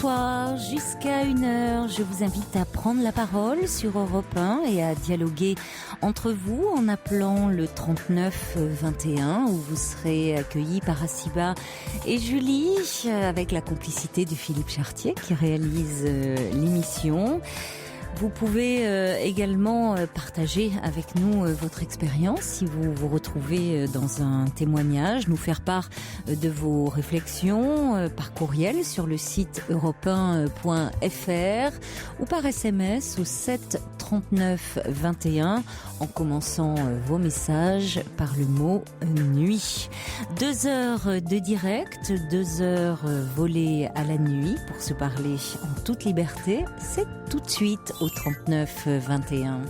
soir, jusqu'à 1h, je vous invite à prendre la parole sur Europe 1 et à dialoguer entre vous en appelant le 39 21 où vous serez accueillis par Assiba et Julie avec la complicité de Philippe Chartier qui réalise l'émission. Vous pouvez également partager avec nous votre expérience si vous vous retrouvez dans un témoignage, nous faire part de vos réflexions par courriel sur le site europe1.fr ou par SMS au 7 39 21 en commençant vos messages par le mot nuit. 2 heures de direct, 2 heures volées à la nuit pour se parler en toute liberté. C'est tout de suite au 39 21.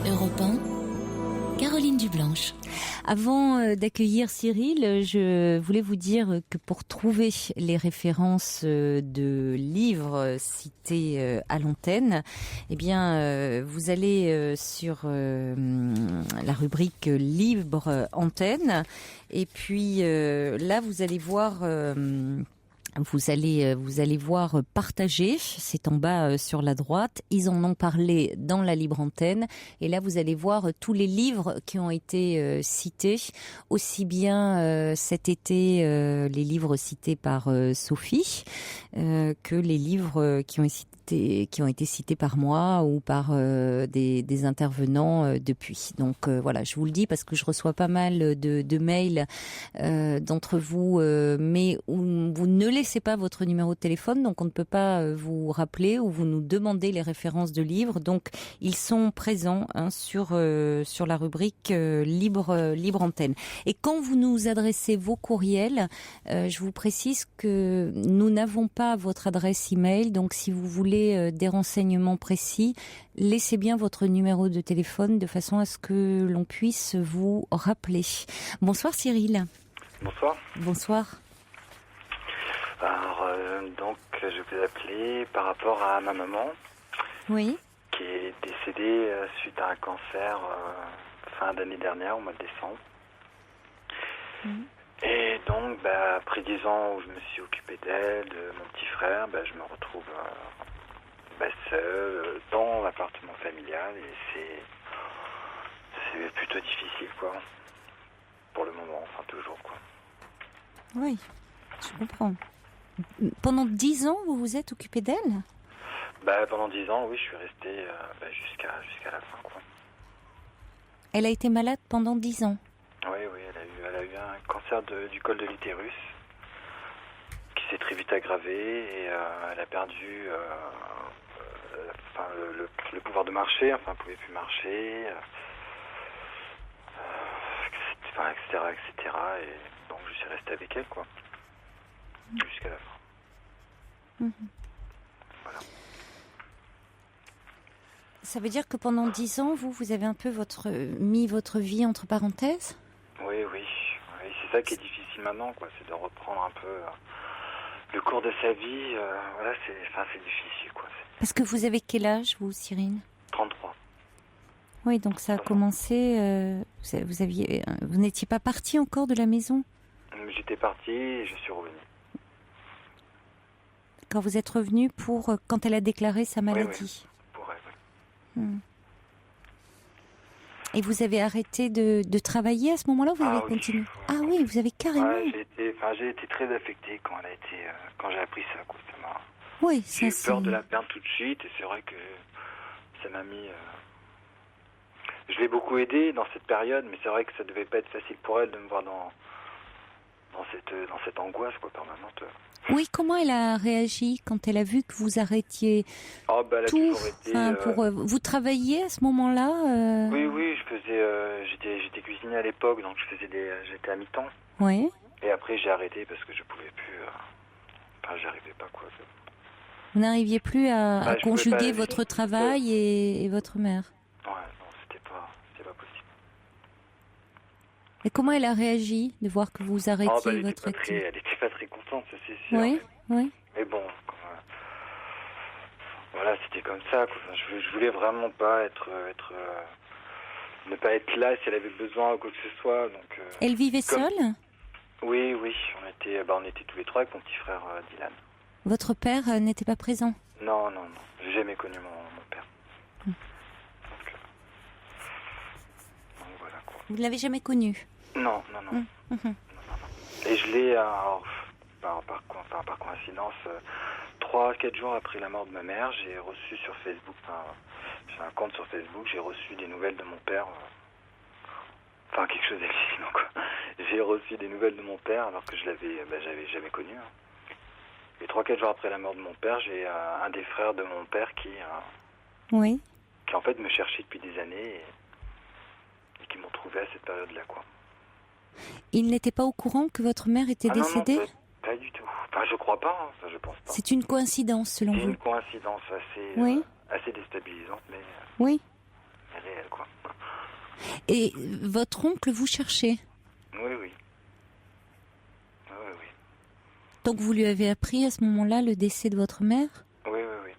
Europe 1, Caroline Dublanche. Avant d'accueillir Cyril, je voulais vous dire que pour trouver les références de livres cités à l'antenne, eh bien, vous allez sur la rubrique Libre Antenne, et puis là, vous allez voir. Vous allez voir partager, c'est en bas sur la droite. Ils en ont parlé dans la libre antenne. Et là, vous allez voir tous les livres qui ont été cités. Aussi bien cet été, les livres cités par Sophie, que les livres qui ont été cités par moi ou par des intervenants depuis. Donc voilà, je vous le dis parce que je reçois pas mal de mails d'entre vous, mais où vous ne laissez pas votre numéro de téléphone, donc on ne peut pas vous rappeler ou vous nous demandez les références de livres. Donc ils sont présents sur la rubrique libre antenne. Et quand vous nous adressez vos courriels, je vous précise que nous n'avons pas votre adresse email, donc si vous voulez des renseignements précis, laissez bien votre numéro de téléphone de façon à ce que l'on puisse vous rappeler. Bonsoir Cyril. Bonsoir. Bonsoir. Alors, donc, je vous appelais par rapport à ma maman. Oui. Qui est décédée suite à un cancer fin d'année dernière, au mois de décembre. Et donc, après 10 ans où je me suis occupé d'elle, de mon petit frère, je me retrouve seul dans l'appartement familial et c'est plutôt difficile, quoi. Pour le moment, enfin toujours, quoi. Oui, je comprends. Pendant 10 ans, vous vous êtes occupé d'elle ? Pendant 10 ans, oui, je suis resté jusqu'à la fin, quoi. Elle a été malade pendant 10 ans ? Oui, elle a eu un cancer du col de l'utérus qui s'est très vite aggravé et elle a perdu le pouvoir de marcher, elle ne pouvait plus marcher, etc. Et donc je suis resté avec elle, quoi. Jusqu'à la fin. Voilà. Ça veut dire que pendant 10 ans, vous avez un peu mis votre vie entre parenthèses ? Oui, c'est ça qui est difficile maintenant, quoi. C'est de reprendre un peu le cours de sa vie. Voilà, c'est difficile, quoi. Parce que vous avez quel âge, vous, Cyrine ? 33. Oui, donc ça a commencé. Vous n'étiez pas parti encore de la maison ? J'étais parti et je suis revenu. Quand vous êtes revenu quand elle a déclaré sa maladie. Oui. Pour elle, oui. Et vous avez arrêté de travailler à ce moment-là ou vous avez continué ? Ah oui, vous avez carrément. Ouais, j'ai été très affecté quand j'ai appris ça, quoi. J'ai eu peur de la perdre tout de suite et c'est vrai que ça m'a mis. Je l'ai beaucoup aidée dans cette période, mais c'est vrai que ça devait pas être facile pour elle de me voir dans cette angoisse, quoi, permanente. Oui, comment elle a réagi quand elle a vu que vous arrêtiez elle a tout toujours été, vous travailliez à ce moment-là Oui, je faisais. J'étais cuisinier à l'époque, donc j'étais à mi-temps. Oui. Et après, j'ai arrêté parce que je pouvais plus. J'arrivais pas, quoi. Vous n'arriviez plus à conjuguer votre travail et votre mère. Ouais, non, c'était pas possible. Et comment elle a réagi de voir que vous arrêtiez votre activité ? Elle était pas très contente, ça c'est sûr. Oui. Mais bon, voilà, c'était comme ça, quoi. Je voulais vraiment pas ne pas être là si elle avait besoin ou quoi que ce soit. Donc. Elle vivait seule ? Oui, on était tous les trois avec mon petit frère Dylan. Votre père n'était pas présent? Non, non, non. J'ai jamais connu mon père. Donc voilà quoi. Vous ne l'avez jamais connu? Non, non, non. Mhm. Et je l'ai, par coïncidence, 3-4 jours après la mort de ma mère, j'ai reçu sur Facebook, j'ai un compte sur Facebook, j'ai reçu des nouvelles de mon père. Enfin, quelque chose d'hallucinant, quoi. J'ai reçu des nouvelles de mon père alors que j'avais jamais connu. Hein. Et 3-4 jours après la mort de mon père, j'ai un des frères de mon père qui Oui. en fait me cherchait depuis des années et qui m'ont trouvé à cette période-là, quoi. Il n'était pas au courant que votre mère était décédée? Non, pas du tout. Enfin, je crois pas, hein, ça, je pense pas. C'est une coïncidence selon C'est vous? une coïncidence assez, Oui. assez déstabilisante, mais Oui. réelle, quoi. Et votre oncle vous cherchait? Oui, oui. Oui, oui. Donc vous lui avez appris à ce moment-là le décès de votre mère? Oui, oui, oui.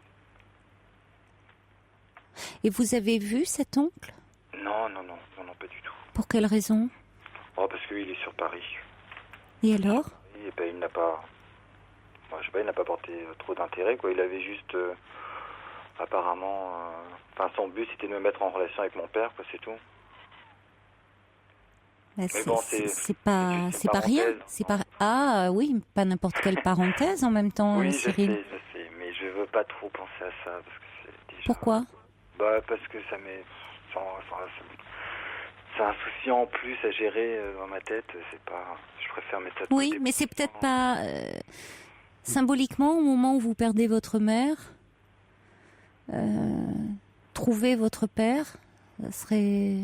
Et vous avez vu cet oncle? Non, non, non, non, non, pas du tout. Pour quelle raison? Oh, parce qu'il est sur Paris. Et alors? Et ben, il n'a pas... Moi, je sais pas, il n'a pas porté trop d'intérêt, quoi. Il avait juste... apparemment... Enfin, son but, c'était de me mettre en relation avec mon père, quoi, c'est tout. Bah, Mais bon, c'est pas rien. parenthèse. C'est pas ah oui, pas n'importe quelle parenthèse en même temps, Oui, Cyril. je sais, mais je veux pas trop penser à ça, parce que c'est déjà... Pourquoi? Bah, parce que ça m'est... C'est un souci en plus à gérer dans ma tête, c'est pas... Je préfère mettre ça de Oui, côté. mais c'est peut-être pas symboliquement au moment où vous perdez votre mère, trouver votre père, ça serait...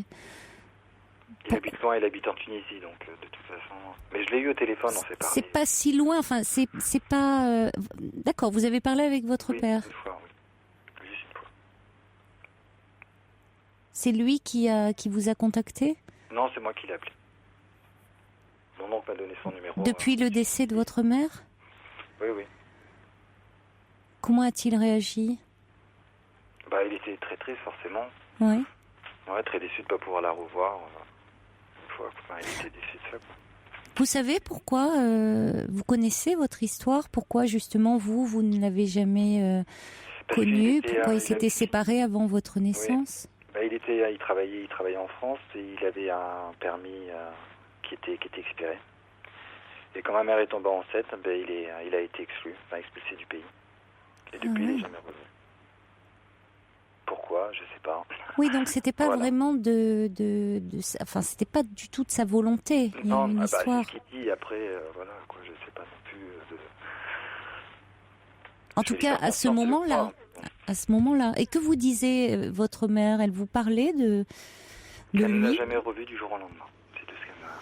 Il habite loin, il habite en Tunisie, donc de toute façon... Mais je l'ai eu au téléphone, on s'est parlé. C'est pas si loin, enfin, c'est pas... D'accord, vous avez parlé avec votre Oui, père. une fois, oui. Juste une fois. C'est lui qui vous a contacté? Non, c'est moi qui l'ai appelé. Mon oncle m'a donné son numéro. Depuis le décès de votre mère? Oui, oui. Comment a-t-il réagi? Bah, il était très triste, forcément. Oui. Ouais, très déçu de ne pas pouvoir la revoir. Une fois, enfin, il était déçu de ça, quoi. Vous savez pourquoi vous connaissez votre histoire? Pourquoi justement vous ne l'avez jamais Parce qu'il connu? était, Pourquoi il il s'était avait- séparé avant votre naissance? Bah, il travaillait en France et il avait un permis qui était expiré. Et quand ma mère est tombée enceinte, ben, il a été expulsé du pays. Et depuis, il n'est jamais revenu. Pourquoi? Je sais pas. Oui, donc c'était pas Voilà. vraiment enfin c'était pas du tout de sa volonté. Il y a Non, une histoire. c'est ce qu'il dit après, voilà, quoi, je sais pas non plus. En tout cas, à ce moment-là. Et que vous disait votre mère? Elle vous parlait de Elle ne l'a lui? jamais revu du jour au lendemain. C'est tout ce qu'elle m'a...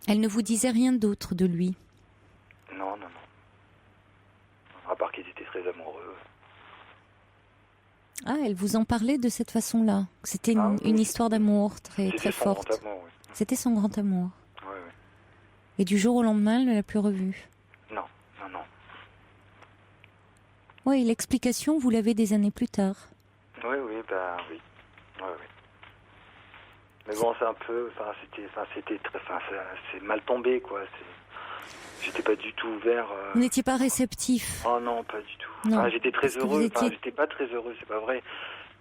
Elle ne vous disait rien d'autre de lui? Non, non, non. À part qu'ils étaient très amoureux. Ah, elle vous en parlait de cette façon-là? C'était Ah, oui. une histoire d'amour très, C'était très son forte. grand amour, oui. C'était son grand amour. Oui, oui. Et du jour au lendemain, elle ne l'a plus revu? Non, non, non. Oui, l'explication, vous l'avez des années plus tard. Oui, oui, bah oui. Oui, oui. Mais bon, c'est un peu... c'est mal tombé, quoi. J'étais pas du tout ouvert... Vous n'étiez pas réceptif? Oh non, pas du tout. Non, Enfin, j'étais très parce que heureux. vous étiez- Enfin, j'étais pas très heureux, c'est pas vrai.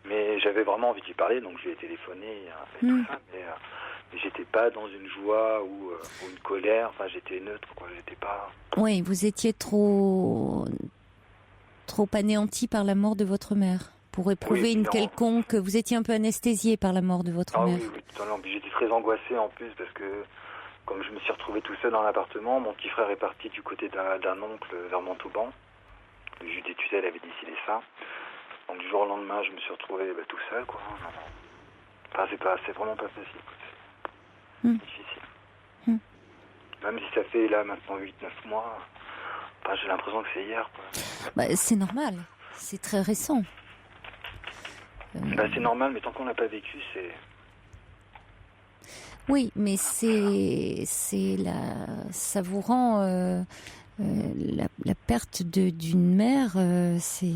Mais j'avais vraiment envie d'y parler, donc je lui ai téléphoné et tout ça. Mais j'étais pas dans une joie ou une colère. Enfin, j'étais neutre, quoi. J'étais pas... Oui, vous étiez trop anéanti par la mort de votre mère pour éprouver Oui, une non. quelconque... Vous étiez un peu anesthésié par la mort de votre Ah mère. oui, oui, totalement. Puis j'étais très angoissé en plus parce que comme je me suis retrouvé tout seul dans l'appartement, mon petit frère est parti du côté d'un oncle vers Montauban. Le juge des tutelles avait décidé ça. Donc du jour au lendemain, je me suis retrouvé tout seul, quoi. Non, non. Enfin, c'est vraiment pas facile, quoi. C'est difficile. Même si ça fait là maintenant 8-9 mois, enfin, j'ai l'impression que c'est hier, quoi. Bah, c'est normal, c'est très récent. C'est normal, mais tant qu'on l'a pas vécu, c'est... Oui, mais ça vous rend la perte d'une mère, ça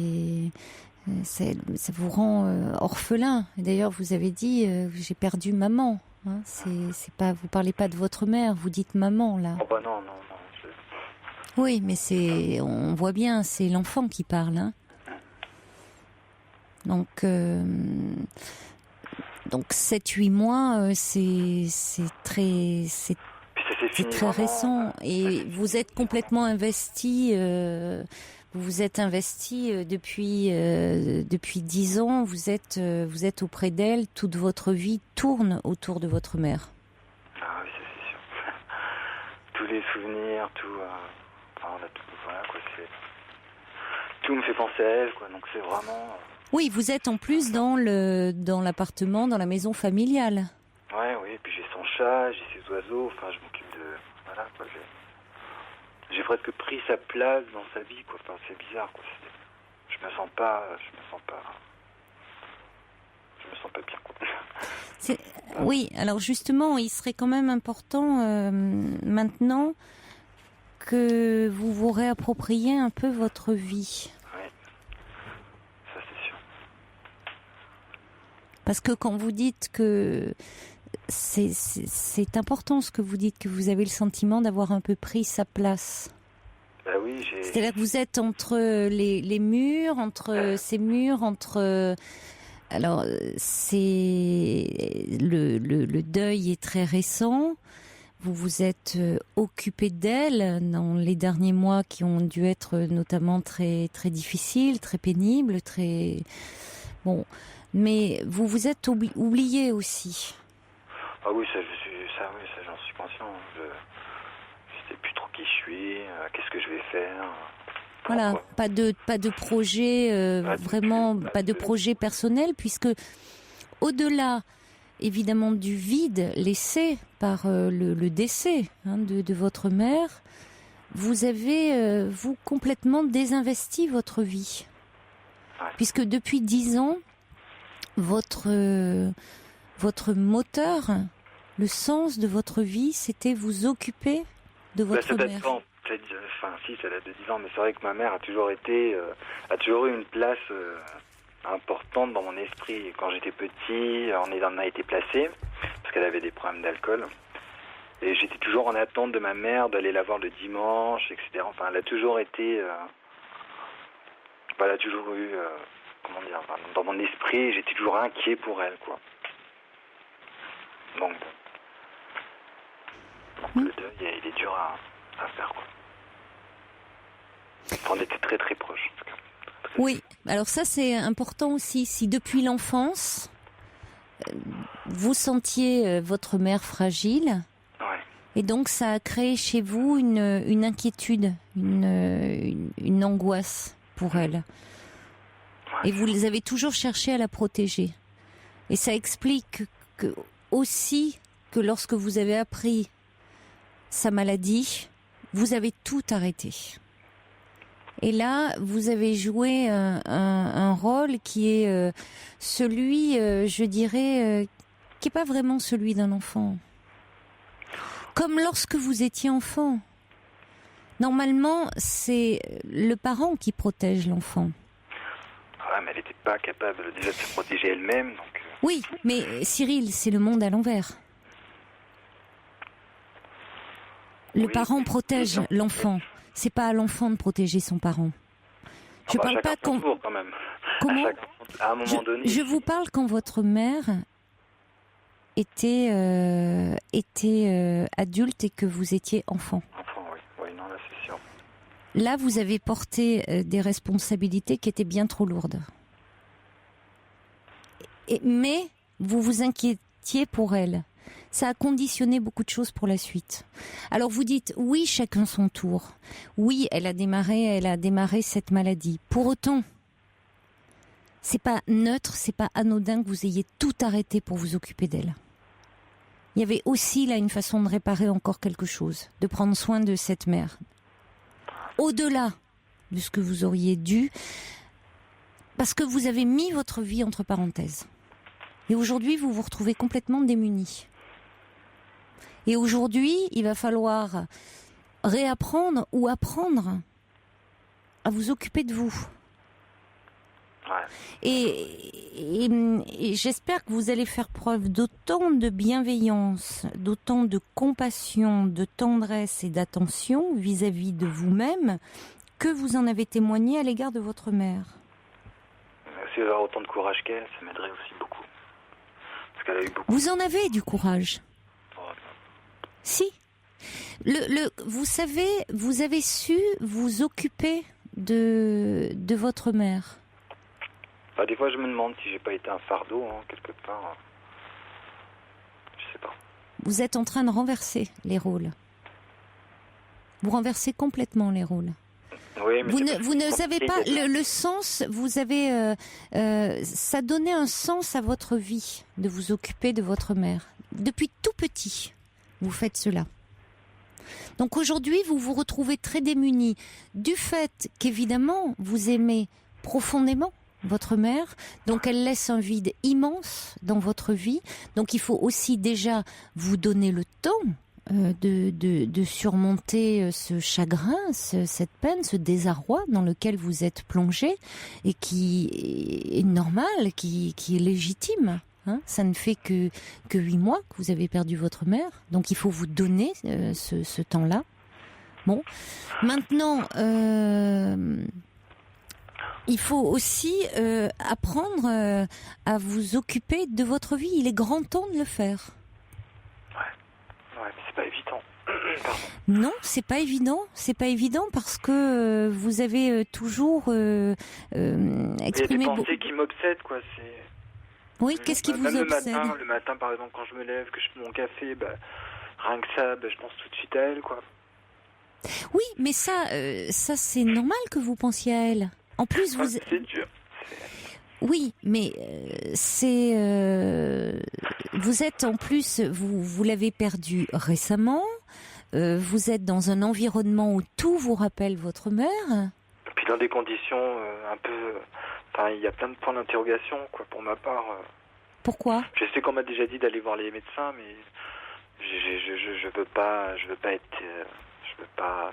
vous rend orphelin. D'ailleurs, vous avez dit j'ai perdu maman. Hein, c'est pas, vous parlez pas de votre mère, vous dites maman là. Oh bah non, non, non. Oui, mais on voit bien, c'est l'enfant qui parle, hein. Donc 7-8 mois, c'est Puis ça s'est fini très vraiment, récent. Et vous êtes complètement investi. Vous vous êtes investi depuis 10 ans. Vous êtes auprès d'elle. Toute votre vie tourne autour de votre mère. Ah oui, ça c'est sûr. Tous les souvenirs, tout, enfin, voilà quoi, tout me fait penser à elle, quoi. Donc c'est vraiment. Oui, vous êtes en plus dans l'appartement, dans la maison familiale. Ouais, oui. Puis j'ai son chat, j'ai ses oiseaux. Enfin, je m'occupe de. Voilà, quoi. J'ai presque pris sa place dans sa vie, quoi. Enfin, c'est bizarre, quoi. Je me sens pas bien, quoi. Oui, alors justement, il serait quand même important maintenant que vous vous réappropriez un peu votre vie. Oui, ça c'est sûr. Parce que quand vous dites que c'est important ce que vous dites, que vous avez le sentiment d'avoir un peu pris sa place. Bah oui, C'est-à-dire que vous êtes entre les murs, entre ces murs, entre... Alors, le deuil est très récent. Vous vous êtes occupé d'elle dans les derniers mois qui ont dû être notamment très très difficiles, très pénibles, très bon. Mais vous vous êtes oublié aussi. Ah oui, ça j'en suis conscient. Je sais plus trop qui je suis, qu'est-ce que je vais faire. Voilà, pas de projet vraiment, pas de projet personnel, puisque au-delà évidemment du vide laissé par le décès de votre mère, vous avez vous complètement désinvesti votre vie, puisque depuis 10 ans, votre moteur, le sens de votre vie, c'était vous occuper de votre mère. Ça date de 10 ans, mais c'est vrai que ma mère a toujours eu une place importante dans mon esprit. Quand j'étais petit, on a été placés, parce qu'elle avait des problèmes d'alcool. Et j'étais toujours en attente de ma mère, d'aller la voir le dimanche, etc. Enfin, elle a toujours été... elle a toujours eu... dans mon esprit, j'étais toujours inquiet pour elle, quoi. Donc le deuil, il est dur à faire, quoi. On était très très proches, en tout cas. Oui, alors ça c'est important aussi. Si depuis l'enfance, vous sentiez votre mère fragile, ouais. Et donc ça a créé chez vous une inquiétude, une angoisse pour elle. Ouais. Et vous avez toujours cherché à la protéger. Et ça explique aussi que lorsque vous avez appris sa maladie, vous avez tout arrêté. Et là, vous avez joué un rôle qui est celui, je dirais, qui n'est pas vraiment celui d'un enfant. Comme lorsque vous étiez enfant. Normalement, c'est le parent qui protège l'enfant. Ah, mais elle n'était pas capable déjà de se protéger elle-même. Donc... Oui, mais Cyril, c'est le monde à l'envers. Le parent protège l'enfant. C'est pas à l'enfant de protéger son parent. Je parle pas quand même. Comment à un moment donné. Je vous parle quand votre mère était adulte et que vous étiez enfant. Enfant, oui. Oui, non, là c'est sûr. Là, vous avez porté des responsabilités qui étaient bien trop lourdes. Mais vous vous inquiétiez pour elle. Ça a conditionné beaucoup de choses pour la suite. Alors vous dites, oui, chacun son tour. Oui, elle a démarré cette maladie. Pour autant, c'est pas neutre, c'est pas anodin que vous ayez tout arrêté pour vous occuper d'elle. Il y avait aussi là une façon de réparer encore quelque chose, de prendre soin de cette mère. Au-delà de ce que vous auriez dû, parce que vous avez mis votre vie entre parenthèses. Et aujourd'hui, vous vous retrouvez complètement démunis. Et aujourd'hui, il va falloir réapprendre ou apprendre à vous occuper de vous. Ouais. Et j'espère que vous allez faire preuve d'autant de bienveillance, d'autant de compassion, de tendresse et d'attention vis-à-vis de vous-même que vous en avez témoigné à l'égard de votre mère. Si elle a autant de courage qu'elle, ça m'aiderait aussi beaucoup. Parce qu'elle a eu beaucoup. Vous en avez du courage. Oh, Si. Vous savez, vous avez su vous occuper de votre mère. bah, des fois, je me demande si j'ai pas été un fardeau, quelque part. Je sais pas. Vous êtes en train de renverser les rôles. Vous renversez complètement les rôles. Oui, mais Vous ne savez pas le sens. Vous avez, ça donnait un sens à votre vie de vous occuper de votre mère. Depuis tout petit, vous faites cela. Donc aujourd'hui, vous vous retrouvez très démunis du fait qu'évidemment, vous aimez profondément votre mère, donc elle laisse un vide immense dans votre vie. Donc il faut aussi déjà vous donner le temps de surmonter ce chagrin, cette peine, ce désarroi dans lequel vous êtes plongé et qui est normal, qui est légitime. Hein, ça ne fait que 8 mois que vous avez perdu votre mère, donc il faut vous donner ce temps-là. Bon, maintenant, il faut aussi apprendre à vous occuper de votre vie. Il est grand temps de le faire. Ouais, mais c'est pas évident. Pardon. Non, c'est pas évident. C'est pas évident parce que vous avez toujours exprimé. Il y a des pensées qui m'obsèdent, quoi. Oui, qu'est-ce qui vous Même obsède? le matin, par exemple, quand je me lève, que je fais mon café, rien que ça, je pense tout de suite à elle, quoi. Oui, mais ça c'est normal que vous pensiez à elle. En plus, vous. C'est dur. Oui, mais vous êtes en plus, vous l'avez perdu récemment. Vous êtes dans un environnement où tout vous rappelle votre mère. Et puis dans des conditions un peu. Enfin, il y a plein de points d'interrogation, quoi, pour ma part. Pourquoi? Je sais qu'on m'a déjà dit d'aller voir les médecins, mais je veux pas être. Je veux pas.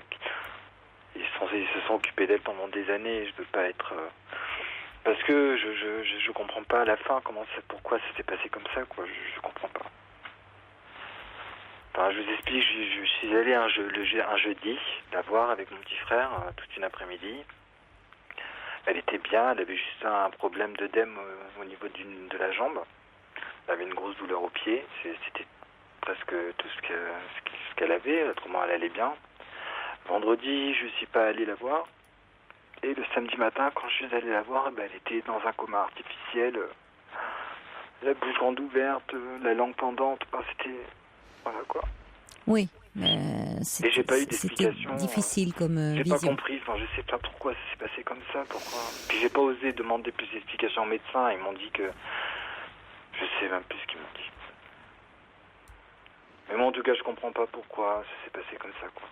Ils se sont occupés d'elle pendant des années. Et je veux pas être. Parce que je comprends pas à la fin pourquoi ça s'est passé comme ça, quoi. Je comprends pas. Enfin, je vous explique. Je suis allé un jeudi la voir avec mon petit frère toute une après-midi. Elle était bien, elle avait juste un problème d'œdème au niveau de la jambe. Elle avait une grosse douleur au pied. C'était presque tout ce qu'elle avait. Autrement, elle allait bien. Vendredi, je ne suis pas allé la voir. Et le samedi matin, quand je suis allé la voir, elle était dans un coma artificiel. La bouche grande ouverte, la langue pendante. C'était... Voilà, quoi. Oui. Et j'ai pas eu d'explication. C'était difficile comme j'ai vision. Pas compris. Enfin, je sais pas pourquoi ça s'est passé comme ça. Pourquoi. Puis j'ai pas osé demander plus d'explications aux médecins. Ils m'ont dit que je sais même plus ce qu'ils m'ont dit. Mais moi, en tout cas, je comprends pas pourquoi ça s'est passé comme ça, quoi.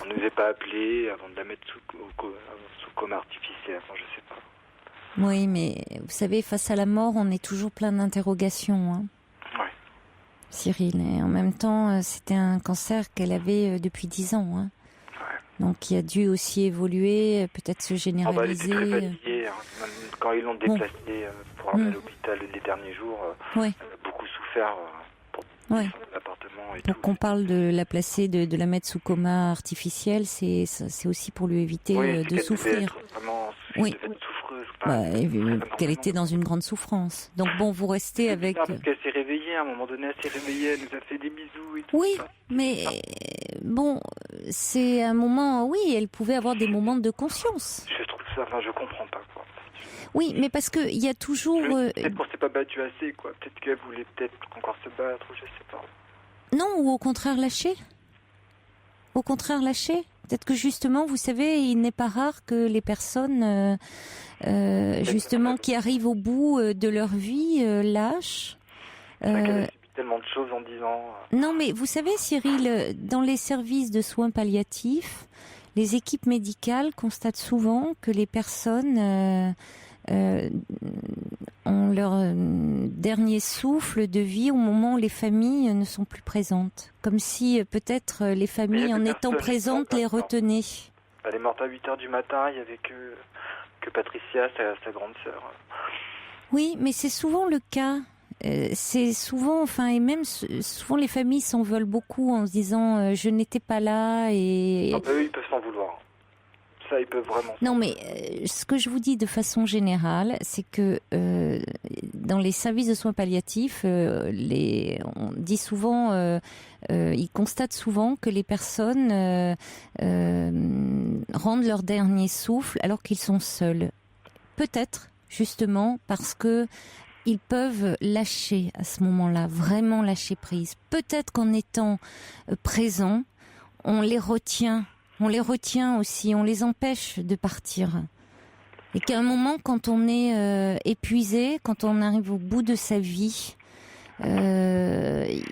On nous a pas appelés avant de la mettre sous coma artificiel. Enfin, je sais pas. Oui, mais vous savez, face à la mort, on est toujours plein d'interrogations. Hein. Ouais. Cyril, et en même temps, c'était un cancer qu'elle avait depuis 10 ans. Hein. Ouais. Donc, qui a dû aussi évoluer, peut-être se généraliser. Elle était très fatiguée. Même quand ils l'ont déplacée pour l'emmener à l'hôpital les derniers jours, elle a beaucoup souffert pour l'appartement et pour tout. qu'on parle de la placer, de la mettre sous coma artificiel, c'est aussi pour lui éviter de souffrir. Devait être souffreuse. Qu'elle était dans une grande souffrance. Donc bon, vous restez avec... Parce qu'elle s'est réveillée, à un moment donné, elle nous a fait des bisous et tout. Oui, mais bon, c'est un moment, oui, elle pouvait avoir des moments de conscience. Je trouve ça, je comprends pas, quoi. Oui, mais parce que il y a toujours... Peut-être qu'on s'est pas battu assez, quoi. Peut-être qu'elle voulait encore se battre, ou je sais pas. Non, ou au contraire lâcher. Au contraire lâcher. Peut-être que justement, vous savez, il n'est pas rare que les personnes, justement, qui arrivent au bout de leur vie, lâchent. C'est vrai qu'elle a subi tellement de choses en 10 ans. Non, mais vous savez, Cyril, dans les services de soins palliatifs, les équipes médicales constatent souvent que les personnes ont leur dernier souffle de vie au moment où les familles ne sont plus présentes. Comme si peut-être les familles, en étant présentes, les retenaient. Elle est morte à 8h du matin, il n'y avait que Patricia, sa grande sœur. Oui, mais c'est souvent le cas. C'est souvent, enfin, et même souvent les familles s'en veulent beaucoup en se disant je n'étais pas là et. Ah bah eux, ils peuvent s'en vouloir. Ça, ils peuvent vraiment. Non, mais ce que je vous dis de façon générale, c'est que dans les services de soins palliatifs, on dit souvent, ils constatent souvent que les personnes rendent leur dernier souffle alors qu'ils sont seuls. Peut-être, justement, parce que ils peuvent lâcher à ce moment-là, vraiment lâcher prise. Peut-être qu'en étant présents, on les retient aussi, on les empêche de partir. Et qu'à un moment, quand on est épuisé, quand on arrive au bout de sa vie, il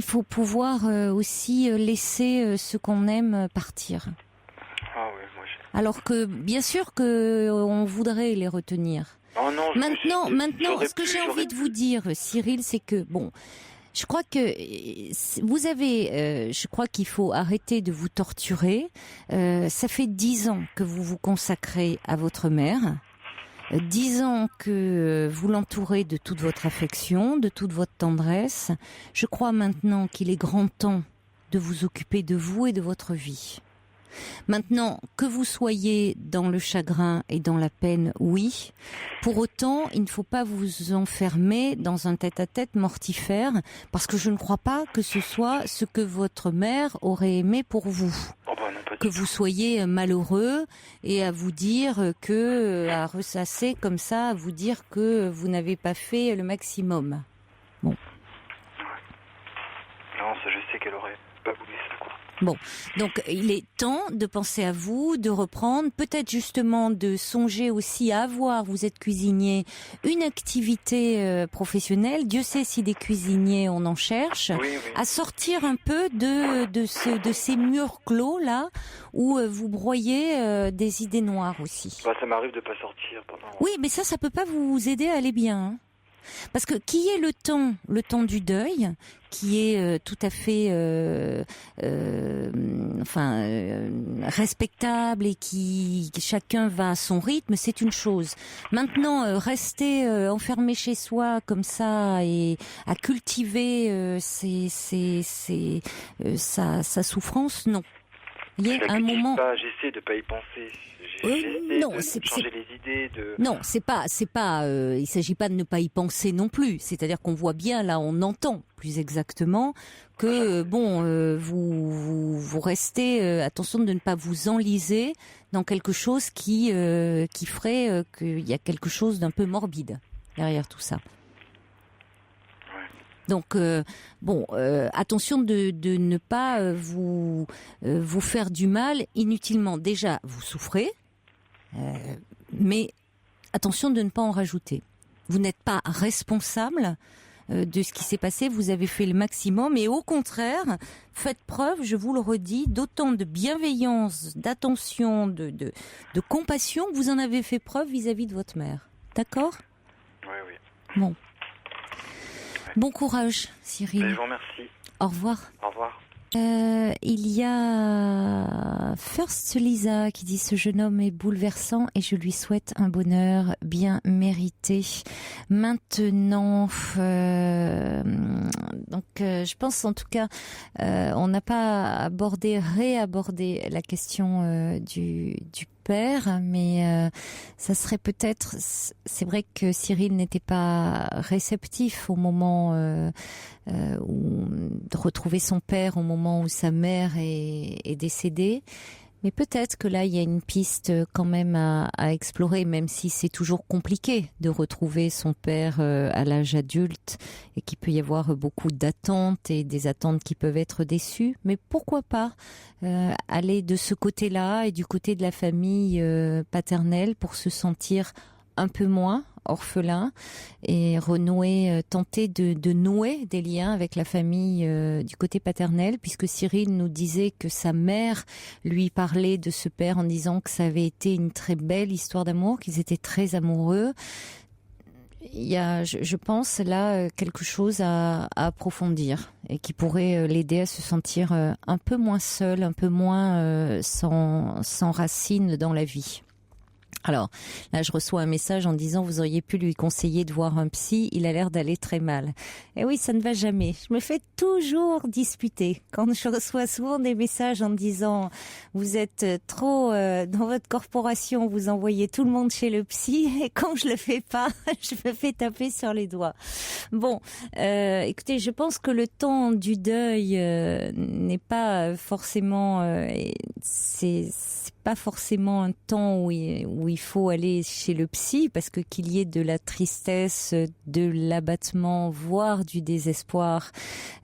faut pouvoir aussi laisser ce qu'on aime partir. Ah oui, moi Alors que, bien sûr qu'on voudrait les retenir. Oh non, Maintenant, ce que j'ai envie de vous dire, Cyril, c'est que, bon, je crois que vous avez, je crois qu'il faut arrêter de vous torturer. Ça fait 10 ans que vous vous consacrez à votre mère. 10 ans que vous l'entourez de toute votre affection, de toute votre tendresse. Je crois maintenant qu'il est grand temps de vous occuper de vous et de votre vie. Maintenant, que vous soyez dans le chagrin et dans la peine, oui. Pour autant, il ne faut pas vous enfermer dans un tête-à-tête mortifère, parce que je ne crois pas que ce soit ce que votre mère aurait aimé pour vous. Oh bah non, pas Que vous soyez malheureux et à vous dire que, à ressasser comme ça, à vous dire que vous n'avez pas fait le maximum. Bon. Non, ça, je sais qu'elle aurait pas voulu ça, quoi. Bon, donc il est temps de penser à vous, de reprendre, peut-être justement de songer aussi à avoir, vous êtes cuisinier, une activité professionnelle. Dieu sait si des cuisiniers on en cherche, Oui. à sortir un peu de ces murs clos là où vous broyez des idées noires aussi. Bah, ça m'arrive de pas sortir pendant. Oui, mais ça peut pas vous aider à aller bien. Hein. Parce que qui est le temps du deuil, qui est tout à fait, respectable et qui chacun va à son rythme, c'est une chose. Maintenant, rester enfermé chez soi comme ça et à cultiver sa souffrance, non. Il y a un moment. J'essaie de pas y penser. Non, de changer les idées. Non, c'est pas. Il s'agit pas de ne pas y penser non plus. C'est-à-dire qu'on voit bien là, on entend plus exactement que vous restez. Attention de ne pas vous enliser dans quelque chose qui ferait qu'il y a quelque chose d'un peu morbide derrière tout ça. Donc, attention de ne pas vous faire du mal inutilement. Déjà, vous souffrez, mais attention de ne pas en rajouter. Vous n'êtes pas responsable de ce qui s'est passé, vous avez fait le maximum, et au contraire, faites preuve, je vous le redis, d'autant de bienveillance, d'attention, de compassion que vous en avez fait preuve vis-à-vis de votre mère. D'accord ? Oui. Bon. Bon courage, Cyril. Je vous remercie. Au revoir. Au revoir. Il y a First Lisa qui dit: ce jeune homme est bouleversant et je lui souhaite un bonheur bien mérité. Maintenant, je pense en tout cas, on n'a pas réabordé la question du père, mais ça serait peut-être, c'est vrai que Cyril n'était pas réceptif au moment de retrouver son père au moment où sa mère est décédée. Mais peut-être que là, il y a une piste quand même à explorer, même si c'est toujours compliqué de retrouver son père à l'âge adulte et qu'il peut y avoir beaucoup d'attentes et des attentes qui peuvent être déçues. Mais pourquoi pas aller de ce côté-là et du côté de la famille paternelle pour se sentir un peu moins orphelin et tenter de nouer des liens avec la famille du côté paternel, puisque Cyril nous disait que sa mère lui parlait de ce père en disant que ça avait été une très belle histoire d'amour, qu'ils étaient très amoureux. Il y a, je pense là, quelque chose à approfondir et qui pourrait l'aider à se sentir un peu moins seul, un peu moins sans racines dans la vie. Alors, là, je reçois un message en disant vous auriez pu lui conseiller de voir un psy, il a l'air d'aller très mal. Et oui, ça ne va jamais. Je me fais toujours disputer. Quand je reçois souvent des messages en me disant vous êtes trop dans votre corporation, vous envoyez tout le monde chez le psy, et quand je le fais pas, je me fais taper sur les doigts. Bon, écoutez, je pense que le temps du deuil n'est pas forcément, c'est pas forcément un temps où il faut aller chez le psy, parce que qu'il y ait de la tristesse, de l'abattement, voire du désespoir,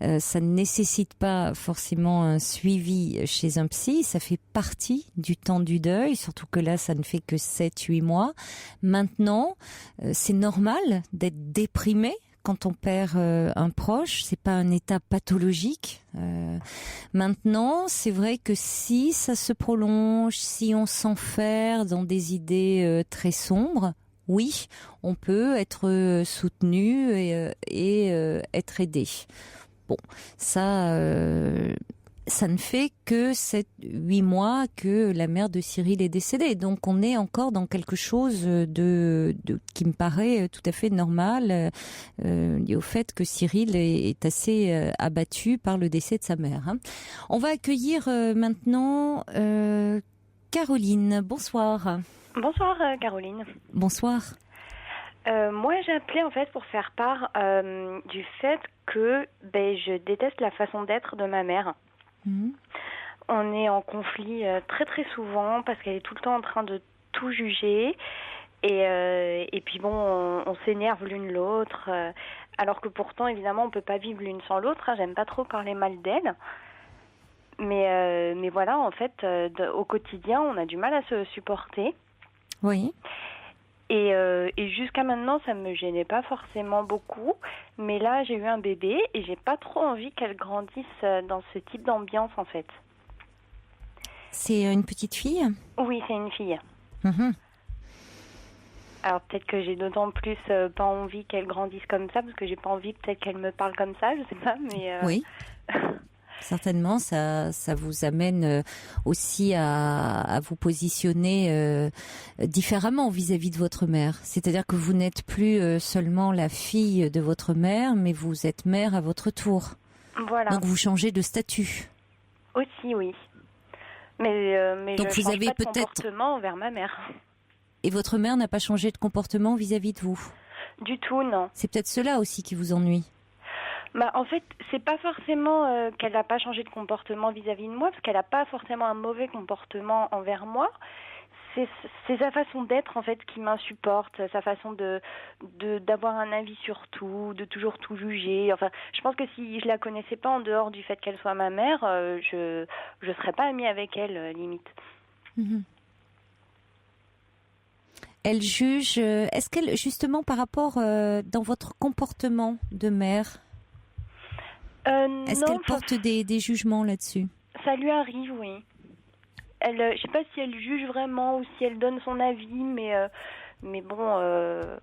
ça ne nécessite pas forcément un suivi chez un psy. Ça fait partie du temps du deuil, surtout que là, ça ne fait que 7-8 mois. Maintenant, c'est normal d'être déprimé quand on perd un proche, c'est pas un état pathologique. Maintenant, c'est vrai que si ça se prolonge, si on s'enferme dans des idées très sombres, oui, on peut être soutenu et être aidé. Bon, ça ne fait que 7-8 mois que la mère de Cyril est décédée. Donc on est encore dans quelque chose qui me paraît tout à fait normal, lié au fait que Cyril est assez abattu par le décès de sa mère. On va accueillir maintenant Caroline. Bonsoir. Bonsoir Caroline. Bonsoir. Moi j'appelais en fait pour faire part du fait que je déteste la façon d'être de ma mère. On est en conflit très très souvent parce qu'elle est tout le temps en train de tout juger et puis bon on s'énerve l'une l'autre alors que pourtant évidemment on peut pas vivre l'une sans l'autre. J'aime pas trop parler mal d'elle mais voilà en fait au quotidien on a du mal à se supporter. Oui. Et jusqu'à maintenant, ça me gênait pas forcément beaucoup. Mais là, j'ai eu un bébé et j'ai pas trop envie qu'elle grandisse dans ce type d'ambiance, en fait. C'est une petite fille ? Oui, c'est une fille. Mmh. Alors peut-être que j'ai d'autant plus pas envie qu'elle grandisse comme ça, parce que j'ai pas envie peut-être qu'elle me parle comme ça, je sais pas, mais... Oui. Certainement, ça vous amène aussi à vous positionner différemment vis-à-vis de votre mère. C'est-à-dire que vous n'êtes plus seulement la fille de votre mère, mais vous êtes mère à votre tour. Voilà. Donc vous changez de statut. Aussi, oui. Mais donc je vous change avez pas de peut-être comportement envers ma mère. Et votre mère n'a pas changé de comportement vis-à-vis de vous? Du tout, non. C'est peut-être cela aussi qui vous ennuie. En fait, c'est pas forcément qu'elle n'a pas changé de comportement vis-à-vis de moi, parce qu'elle n'a pas forcément un mauvais comportement envers moi. C'est sa façon d'être, en fait, qui m'insupporte, sa façon d'avoir un avis sur tout, de toujours tout juger. Enfin, je pense que si je la connaissais pas en dehors du fait qu'elle soit ma mère, je serais pas amie avec elle, limite. Mmh. Elle juge. Est-ce qu'elle, justement, par rapport dans votre comportement de mère, est-ce qu'elle porte des jugements là-dessus? Ça lui arrive, oui. Je sais pas si elle juge vraiment ou si elle donne son avis, mais bon,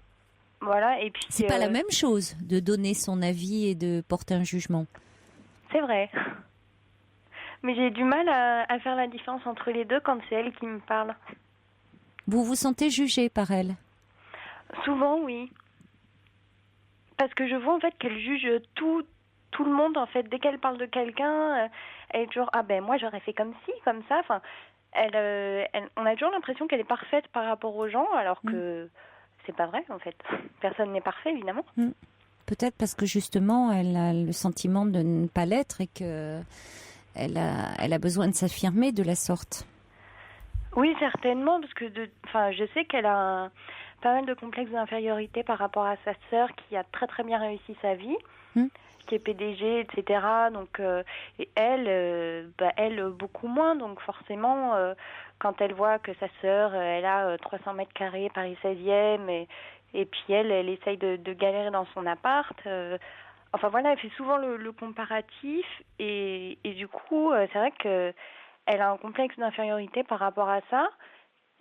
voilà. Et puis c'est pas la même chose de donner son avis et de porter un jugement. C'est vrai. Mais j'ai du mal à faire la différence entre les deux quand c'est elle qui me parle. Vous vous sentez jugé par elle? Souvent, oui. Parce que je vois en fait qu'elle juge tout le monde, en fait. Dès qu'elle parle de quelqu'un, elle est toujours « Ah ben moi j'aurais fait comme ci, comme ça ». Enfin, on a toujours l'impression qu'elle est parfaite par rapport aux gens, alors que c'est pas vrai, en fait. Personne n'est parfait, évidemment. Peut-être parce que justement, elle a le sentiment de ne pas l'être et que elle a besoin de s'affirmer de la sorte. Oui, certainement, parce que je sais qu'elle a pas mal de complexes d'infériorité par rapport à sa sœur qui a très très bien réussi sa vie, qui est PDG, etc. Donc, et elle beaucoup moins. Donc forcément, quand elle voit que sa sœur, elle a 300 mètres carrés Paris 16e, et puis elle essaye de galérer dans son appart. Enfin voilà, elle fait souvent le comparatif, et du coup, c'est vrai que elle a un complexe d'infériorité par rapport à ça.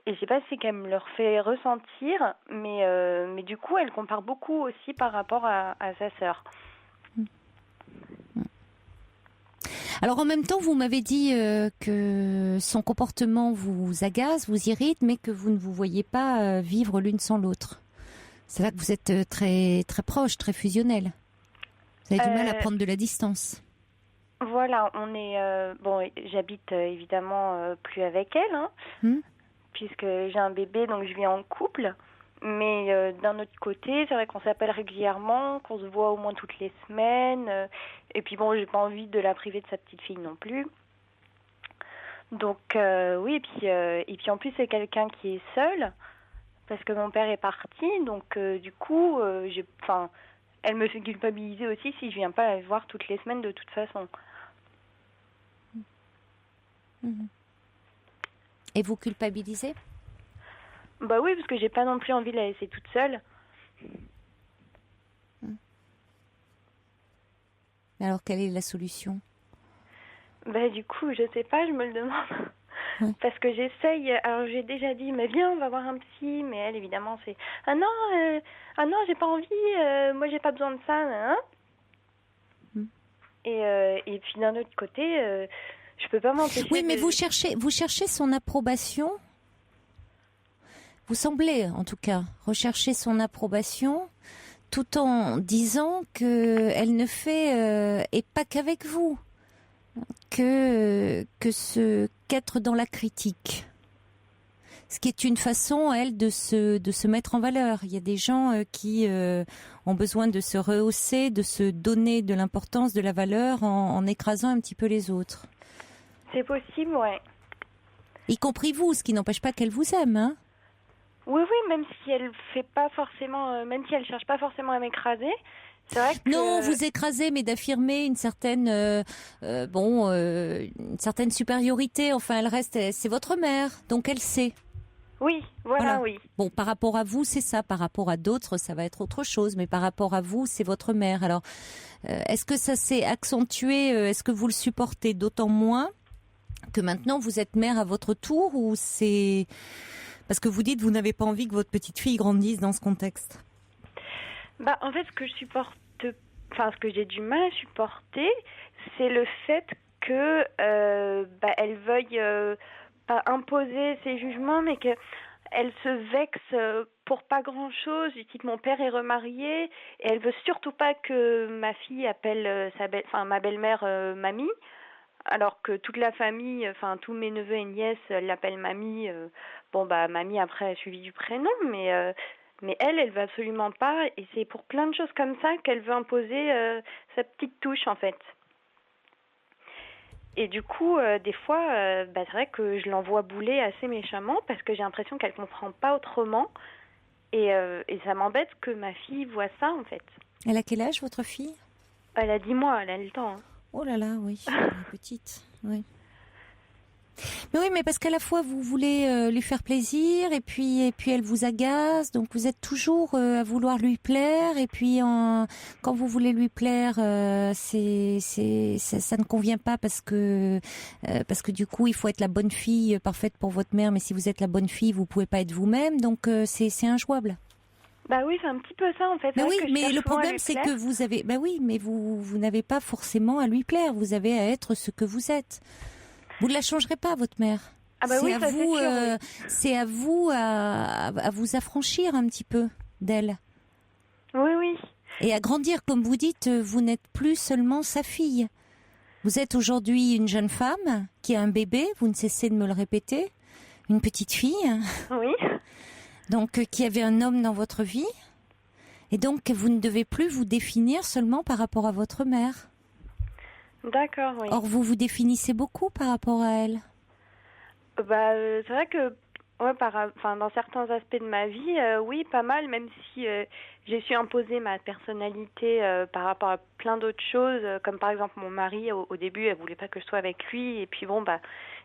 Et je sais pas si c'est qu'elle me le fait ressentir, mais du coup, elle compare beaucoup aussi par rapport à sa sœur. Alors en même temps, vous m'avez dit que son comportement vous agace, vous irrite, mais que vous ne vous voyez pas vivre l'une sans l'autre. C'est là que vous êtes très très proches, très fusionnels. Vous avez du mal à prendre de la distance. Voilà, on est bon. J'habite évidemment plus avec elle, hein, puisque j'ai un bébé, donc je vis en couple. Mais d'un autre côté, c'est vrai qu'on s'appelle régulièrement, qu'on se voit au moins toutes les semaines. Et puis bon, j'ai pas envie de la priver de sa petite fille non plus. Donc oui, et puis en plus c'est quelqu'un qui est seul, parce que mon père est parti. Donc du coup, elle me fait culpabiliser aussi si je viens pas la voir toutes les semaines de toute façon. Et vous culpabilisez ? Bah oui, parce que j'ai pas non plus envie de la laisser toute seule. Alors, quelle est la solution ? Bah du coup, je sais pas, je me le demande. Parce que j'essaye, alors j'ai déjà dit, mais viens, on va voir un psy, mais elle, évidemment, c'est « Ah non, j'ai pas envie, moi j'ai pas besoin de ça, hein ?» Et puis d'un autre côté, je peux pas m'empêcher. Oui, mais vous cherchez son approbation. Vous semblez, en tout cas, rechercher son approbation, tout en disant que elle ne fait et pas qu'avec vous, qu'être dans la critique. Ce qui est une façon, elle, de se mettre en valeur. Il y a des gens qui ont besoin de se rehausser, de se donner de l'importance, de la valeur en écrasant un petit peu les autres. C'est possible, ouais. Y compris vous, ce qui n'empêche pas qu'elle vous aime, hein. Oui, même si elle fait pas forcément, même si elle cherche pas forcément à m'écraser, c'est vrai que... Non, vous écrasez, mais d'affirmer une certaine, une certaine supériorité. Enfin, elle reste, c'est votre mère, donc elle sait. Oui, voilà, oui. Bon, par rapport à vous, c'est ça. Par rapport à d'autres, ça va être autre chose. Mais par rapport à vous, c'est votre mère. Alors, est-ce que ça s'est accentué ? Est-ce que vous le supportez d'autant moins que maintenant vous êtes mère à votre tour, ou c'est parce que vous dites vous n'avez pas envie que votre petite fille grandisse dans ce contexte ? Bah, en fait, ce que j'ai du mal à supporter, c'est le fait que elle veuille pas imposer ses jugements, mais que elle se vexe pour pas grand-chose. Du type, mon père est remarié et elle veut surtout pas que ma fille appelle ma belle-mère mamie, alors que toute la famille, tous mes neveux et nièces l'appellent mamie. Mamie après suivi du prénom, mais elle veut absolument pas, et c'est pour plein de choses comme ça qu'elle veut imposer sa petite touche en fait. Et du coup, des fois, c'est vrai que je l'envoie bouler assez méchamment parce que j'ai l'impression qu'elle comprend pas autrement, et ça m'embête que ma fille voit ça en fait. Elle a quel âge, votre fille ? Elle a 10 mois, elle a le temps. Hein. Oh là là, oui, elle est petite, oui. Mais oui, mais parce qu'à la fois vous voulez lui faire plaisir et puis elle vous agace, donc vous êtes toujours à vouloir lui plaire, et puis quand vous voulez lui plaire, ça ne convient pas parce que du coup il faut être la bonne fille parfaite pour votre mère, mais si vous êtes la bonne fille, vous pouvez pas être vous-même, donc c'est injouable. Bah oui, c'est un petit peu ça en fait. Mais oui, mais le problème c'est que vous avez, mais vous n'avez pas forcément à lui plaire, vous avez à être ce que vous êtes. Vous ne la changerez pas, votre mère. Ah bah oui, ça c'est sûr. C'est à vous à vous affranchir un petit peu d'elle. Oui. Et à grandir, comme vous dites, vous n'êtes plus seulement sa fille. Vous êtes aujourd'hui une jeune femme qui a un bébé, vous ne cessez de me le répéter, une petite fille. Oui. Donc, qui avait un homme dans votre vie. Et donc, vous ne devez plus vous définir seulement par rapport à votre mère. D'accord, oui. Or, vous vous définissez beaucoup par rapport à elle. C'est vrai que dans certains aspects de ma vie, oui, pas mal, même si j'ai su imposer ma personnalité par rapport à plein d'autres choses, comme par exemple mon mari, au début, elle voulait pas que je sois avec lui, et puis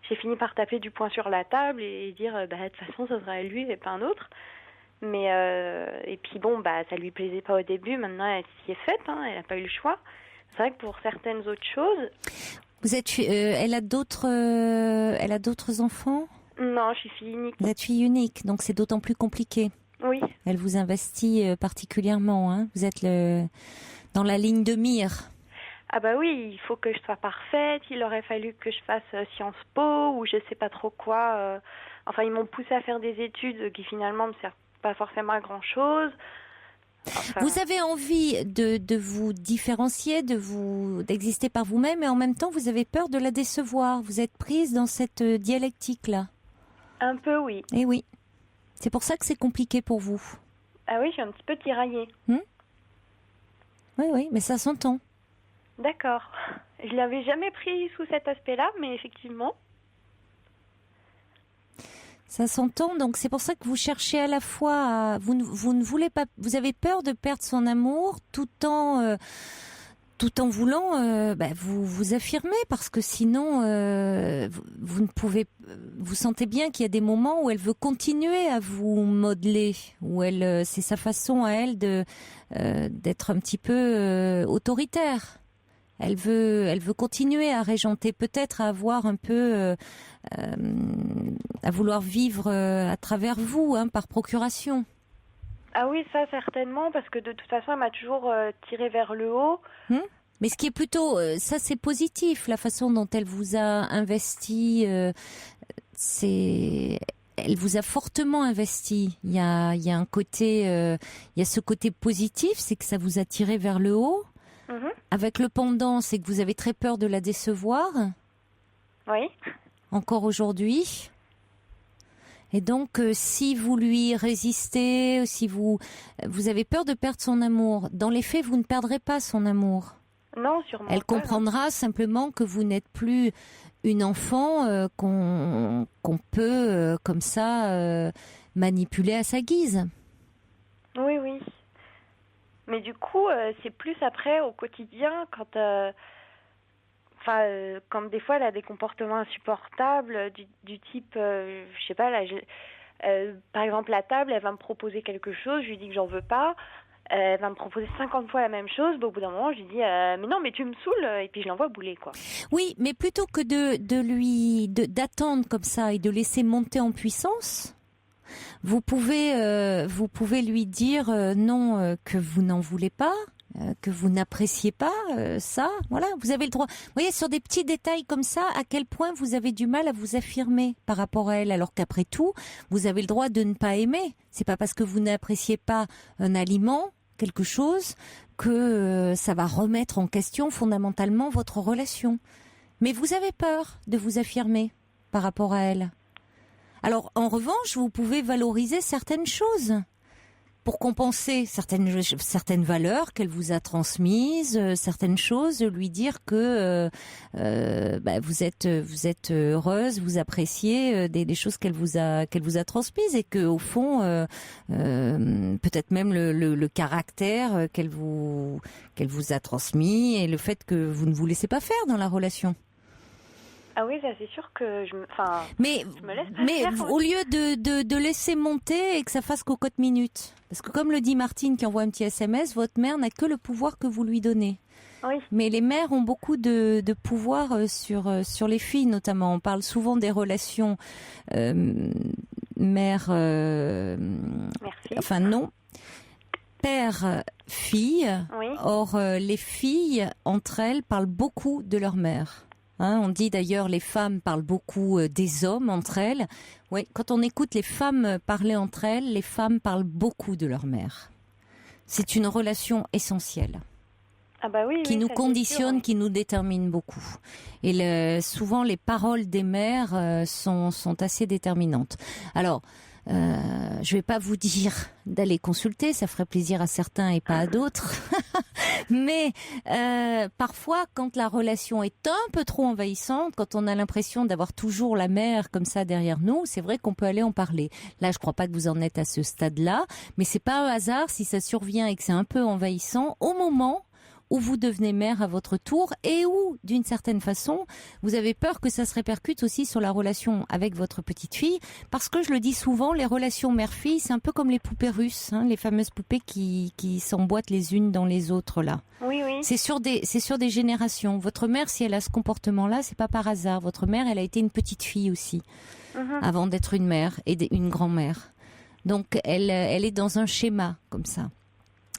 j'ai fini par taper du poing sur la table et dire, de toute façon, ça serait lui et pas un autre. Mais, et puis ça lui plaisait pas au début, maintenant elle s'y est faite, hein, elle a pas eu le choix. C'est vrai que pour certaines autres choses... Elle a d'autres enfants ? Non, je suis fille unique. Vous êtes fille unique, donc c'est d'autant plus compliqué. Oui. Elle vous investit particulièrement, hein. Vous êtes dans la ligne de mire. Ah bah oui, il faut que je sois parfaite, il aurait fallu que je fasse Sciences Po ou je sais pas trop quoi. Enfin, ils m'ont poussée à faire des études qui finalement ne me servent pas forcément à grand-chose. Enfin... Vous avez envie de vous différencier, d'exister par vous-même, et en même temps, vous avez peur de la décevoir. Vous êtes prise dans cette dialectique-là. Un peu, oui. Eh oui. C'est pour ça que c'est compliqué pour vous. Ah oui, je suis un petit peu tiraillée. Oui, mais ça s'entend. D'accord. Je l'avais jamais pris sous cet aspect-là, mais effectivement. Ça s'entend, donc c'est pour ça que vous cherchez à la fois, vous ne voulez pas, vous avez peur de perdre son amour tout en voulant vous affirmer, parce que sinon vous ne pouvez, vous sentez bien qu'il y a des moments où elle veut continuer à vous modeler, où c'est sa façon à elle d'être un petit peu autoritaire. Elle veut continuer à régenter, peut-être à avoir un peu, à vouloir vivre à travers vous, hein, par procuration. Ah oui, ça certainement, parce que de toute façon, elle m'a toujours tirée vers le haut. Mais ce qui est plutôt, ça c'est positif, la façon dont elle vous a investi, elle vous a fortement investi. Il y a un côté, il y a ce côté positif, c'est que ça vous a tiré vers le haut. Avec le pendant, c'est que vous avez très peur de la décevoir. Oui. Encore aujourd'hui. Et donc, si vous lui résistez, si vous avez peur de perdre son amour, dans les faits, vous ne perdrez pas son amour. Non, sûrement Elle pas, comprendra simplement que vous n'êtes plus une enfant qu'on peut, comme ça, manipuler à sa guise. Oui, oui. Mais du coup, c'est plus après, au quotidien, quand des fois, elle a des comportements insupportables, du type, je sais pas, là, par exemple, la table, elle va me proposer quelque chose, je lui dis que j'en veux pas, elle va me proposer 50 fois la même chose, au bout d'un moment, je lui dis, mais non, mais tu me saoules, et puis je l'envoie bouler, quoi. Oui, mais plutôt que d'attendre comme ça et de laisser monter en puissance, vous pouvez lui dire non, que vous n'en voulez pas, que vous n'appréciez pas ça. Voilà, vous avez le droit. Vous voyez, sur des petits détails comme ça, à quel point vous avez du mal à vous affirmer par rapport à elle, alors qu'après tout, vous avez le droit de ne pas aimer. C'est pas parce que vous n'appréciez pas un aliment, quelque chose, que ça va remettre en question fondamentalement votre relation. Mais vous avez peur de vous affirmer par rapport à elle. Alors, en revanche, vous pouvez valoriser certaines choses pour compenser certaines valeurs qu'elle vous a transmises, certaines choses, lui dire que vous êtes heureuse, vous appréciez des choses qu'elle vous a transmises, et que au fond, peut-être même le caractère qu'elle vous a transmis, et le fait que vous ne vous laissez pas faire dans la relation. Ah oui, ça c'est sûr que je me laisse pas faire, au lieu de laisser monter et que ça fasse cocotte minute. Parce que comme le dit Martine qui envoie un petit SMS, votre mère n'a que le pouvoir que vous lui donnez. Oui. Mais les mères ont beaucoup de pouvoir sur les filles notamment. On parle souvent des relations mère... Merci. Enfin non. Père-fille. Oui. Or, les filles, entre elles, parlent beaucoup de leur mère. Hein, on dit d'ailleurs les femmes parlent beaucoup des hommes entre elles. Oui, quand on écoute les femmes parler entre elles, les femmes parlent beaucoup de leur mère. C'est une relation essentielle. Ah bah oui, qui nous conditionne, sûr, oui. Qui nous détermine beaucoup. Et souvent les paroles des mères sont assez déterminantes. Alors, je vais pas vous dire d'aller consulter, ça ferait plaisir à certains et pas à d'autres. Mais parfois, quand la relation est un peu trop envahissante, quand on a l'impression d'avoir toujours la mère comme ça derrière nous, c'est vrai qu'on peut aller en parler. Là, je crois pas que vous en êtes à ce stade-là, mais c'est pas un hasard si ça survient et que c'est un peu envahissant au moment où vous devenez mère à votre tour et où, d'une certaine façon, vous avez peur que ça se répercute aussi sur la relation avec votre petite fille, parce que je le dis souvent, les relations mère-fille, c'est un peu comme les poupées russes, les fameuses poupées qui s'emboîtent les unes dans les autres là. Oui. C'est sur des générations. Votre mère, si elle a ce comportement-là, c'est pas par hasard. Votre mère, elle a été une petite fille aussi, avant d'être une mère et une grand-mère. Donc, elle est dans un schéma comme ça.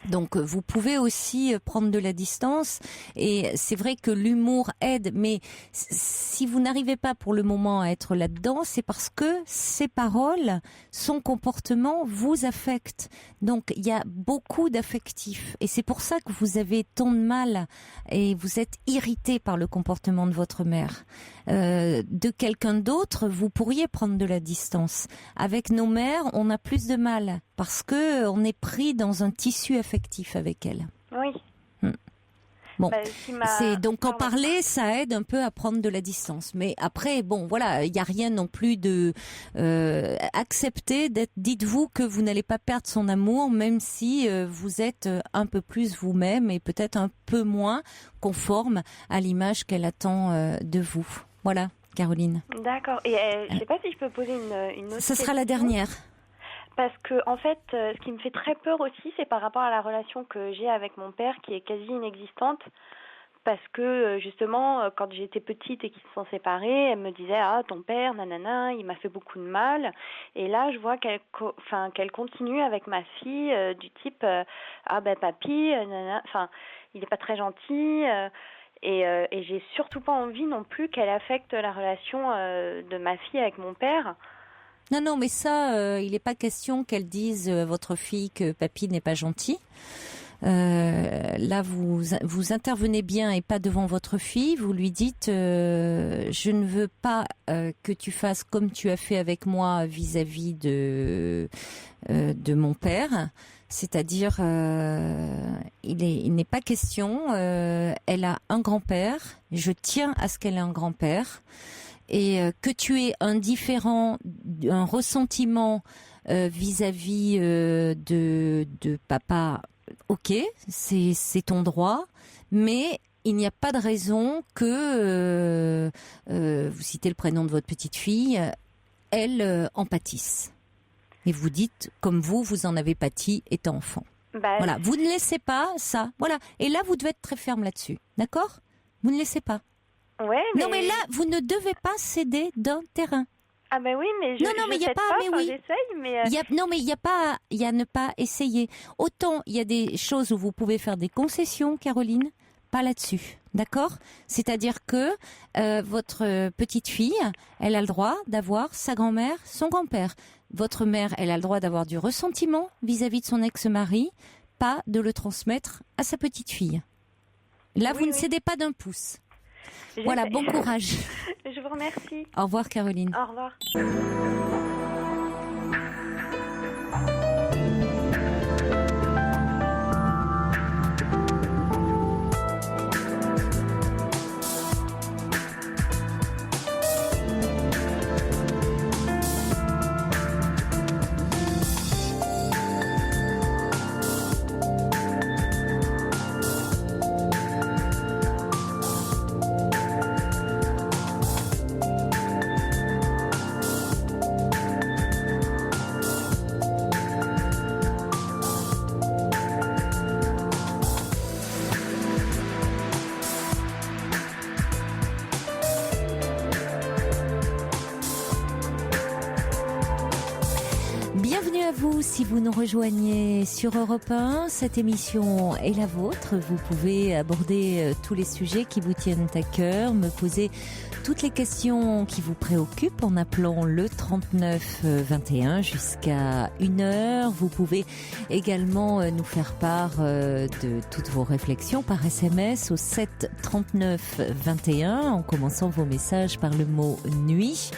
Donc, vous pouvez aussi prendre de la distance, et c'est vrai que l'humour aide, mais si vous n'arrivez pas pour le moment à être là-dedans, c'est parce que ses paroles, son comportement vous affectent. Donc, il y a beaucoup d'affectifs, et c'est pour ça que vous avez tant de mal, et vous êtes irrité par le comportement de votre mère. De quelqu'un d'autre, vous pourriez prendre de la distance. Avec nos mères, on a plus de mal parce que on est pris dans un tissu affectif avec elles. Oui. Bon, c'est donc en parler, ça aide un peu à prendre de la distance. Mais après, bon, voilà, il y a rien non plus de accepter d'être. Dites-vous que vous n'allez pas perdre son amour, même si vous êtes un peu plus vous-même et peut-être un peu moins conforme à l'image qu'elle attend de vous. Voilà, Caroline. D'accord. Et je ne sais pas si je peux poser une autre question. Ça sera la dernière. Parce que, en fait, ce qui me fait très peur aussi, c'est par rapport à la relation que j'ai avec mon père, qui est quasi inexistante. Parce que, justement, quand j'étais petite et qu'ils se sont séparés, elle me disait « Ah, ton père, nanana, il m'a fait beaucoup de mal. » Et là, je vois qu'elle continue avec ma fille, du type « Ah, ben, papy, nanana. » Enfin, il n'est pas très gentil. Et j'ai surtout pas envie non plus qu'elle affecte la relation de ma fille avec mon père. Non, mais ça, il n'est pas question qu'elle dise à votre fille que papy n'est pas gentil. Là, vous intervenez bien et pas devant votre fille. Vous lui dites je ne veux pas que tu fasses comme tu as fait avec moi vis-à-vis de mon père. C'est-à-dire, il n'est pas question. Elle a un grand-père. Je tiens à ce qu'elle ait un grand-père. Et que tu aies un ressentiment vis-à-vis de papa, ok, c'est ton droit, mais il n'y a pas de raison que, vous citez le prénom de votre petite fille, elle en pâtisse. Et vous dites, comme vous en avez pâti étant enfant. Voilà, vous ne laissez pas ça. Voilà, et là, vous devez être très ferme là-dessus, d'accord ? Vous ne laissez pas. Ouais, mais... Non, mais là, vous ne devez pas céder d'un terrain. Ah ben oui, mais je il y a pas, mais oui. J'essaye, mais... Non, mais il y a ne pas essayer. Autant il y a des choses où vous pouvez faire des concessions, Caroline, pas là-dessus, d'accord ? C'est-à-dire que votre petite fille, elle a le droit d'avoir sa grand-mère, son grand-père. Votre mère, elle a le droit d'avoir du ressentiment vis-à-vis de son ex-mari, pas de le transmettre à sa petite fille. Là, vous ne cédez pas d'un pouce. Voilà, bon courage. Je vous remercie. Au revoir, Caroline. Au revoir. Bienvenue à vous si vous nous rejoignez sur Europe 1. Cette émission est la vôtre. Vous pouvez aborder tous les sujets qui vous tiennent à cœur, me poser toutes les questions qui vous préoccupent en appelant le 39 21 jusqu'à 1h. Vous pouvez également nous faire part de toutes vos réflexions par SMS au 7 39 21 en commençant vos messages par le mot nuit,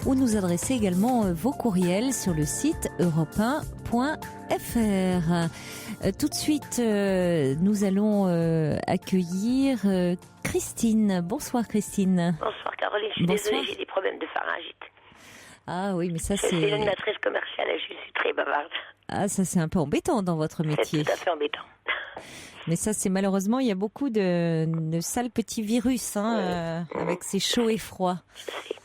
ou nous adresser également vos courriels sur le site europe1.fr. Tout de suite, nous allons accueillir Christine. Bonsoir Christine. Bonsoir Caroline, je suis désolée, j'ai des problèmes de pharyngite. Ah oui, mais ça Je suis c'est... animatrice commerciale et je suis très bavarde. Ah, ça c'est un peu embêtant dans votre métier. C'est tout à fait embêtant. Mais ça c'est malheureusement, il y a beaucoup de sales petits virus avec ces chauds et froids. Je sais.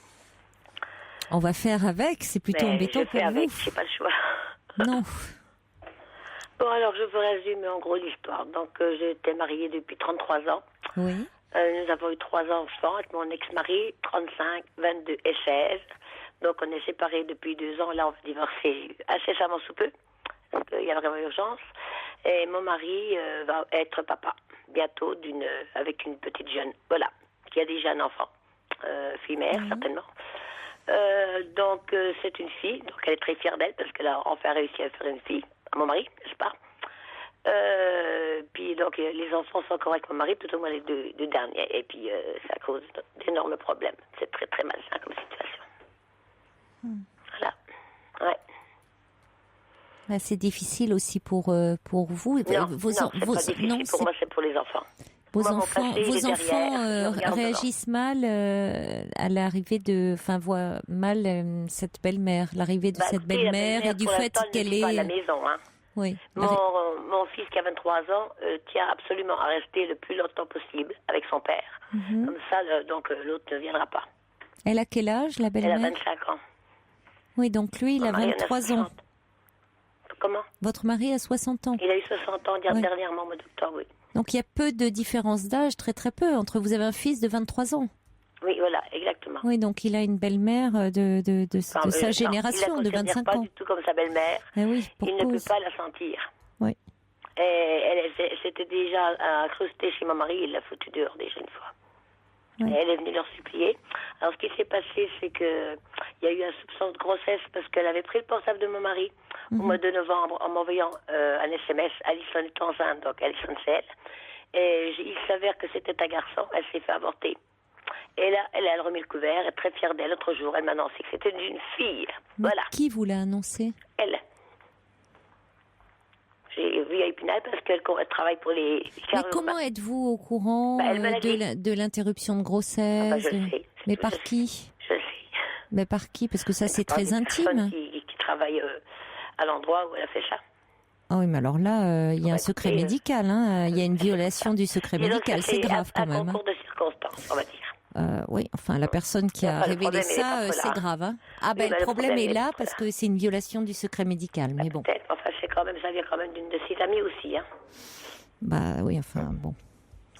On va faire avec, c'est plutôt embêtant je fais pour avec, vous. j'ai pas le choix. Non. Bon, alors je vous résume en gros l'histoire. Donc j'étais mariée depuis 33 ans. Oui. Nous avons eu 3 enfants avec mon ex-mari, 35, 22 et 16. Donc on est séparés depuis 2 ans. Là, on va divorcer incessamment sous peu, parce qu'il y a vraiment urgence. Et mon mari va être papa bientôt avec une petite jeune, voilà, qui a déjà un enfant, fille-mère certainement. Donc c'est une fille, donc elle est très fière d'elle parce qu'elle a enfin réussi à faire une fille à mon mari, n'est-ce pas? Puis donc les enfants sont encore avec mon mari, plutôt moins les deux derniers, et puis ça cause d'énormes problèmes. C'est très très malsain comme situation. Voilà. Ouais. Bah, c'est difficile aussi pour vous. Non, c'est pas difficile non, pour moi, c'est pour les enfants. Vos Moi, mon enfants, passé, il est derrière, je regarde réagissent mal à l'arrivée voient mal cette belle-mère, l'arrivée de cette écoutez, belle-mère et du fait qu'elle est... pas à la est... maison, hein. Oui. Mon fils qui a 23 ans tient absolument à rester le plus longtemps possible avec son père. Comme ça, donc l'autre ne viendra pas. Elle a quel âge, la Elle belle-mère? a 25 ans. Oui, donc lui, il a 23 ans. Comment? Votre mari a 60 ans. Il a eu 60 ans dernièrement au mois d'octobre, oui. Donc il y a peu de différence d'âge, très très peu, entre vous avez un fils de 23 ans. Oui, voilà, exactement. Oui, donc il a une belle-mère de sa génération, de 25 ans. Il ne la considère pas du tout comme sa belle-mère. Oui, il ne peut pas la sentir. Oui. Et elle s'était déjà incrustée chez mon mari, il l'a foutue dehors déjà une fois. Oui. Et elle est venue leur supplier. Alors ce qui s'est passé, c'est que il y a eu un soupçon de grossesse parce qu'elle avait pris le portable de mon mari au mois de novembre en m'envoyant un SMS. Alison est enceinte, donc Alison c'est elle. Et il s'avère que c'était un garçon, elle s'est fait avorter. Et là, elle a remis le couvert, elle est très fière d'elle. L'autre jour, elle m'a annoncé que c'était une jeune fille. Mais voilà. Qui vous l'a annoncé? Elle. J'ai vu à Épinal parce qu'elle travaille pour les... Mais comment êtes-vous au courant de l'interruption de grossesse? Je le sais. Mais par qui? Je le sais. Mais par qui? Parce que ça, c'est très intime. Qui travaille à l'endroit où elle a fait ça. Ah oui, mais alors là, il y a un secret médical. Il y a une violation du secret médical. C'est grave quand même. Un concours de circonstances, on va dire. Oui, enfin, la personne qui a révélé ça, c'est grave. Hein. Ah ben, le problème est là parce que c'est une violation du secret médical. Mais bon. Peut-être, enfin, ça vient quand même d'une de ses amies aussi. Hein. Bah oui, enfin, bon.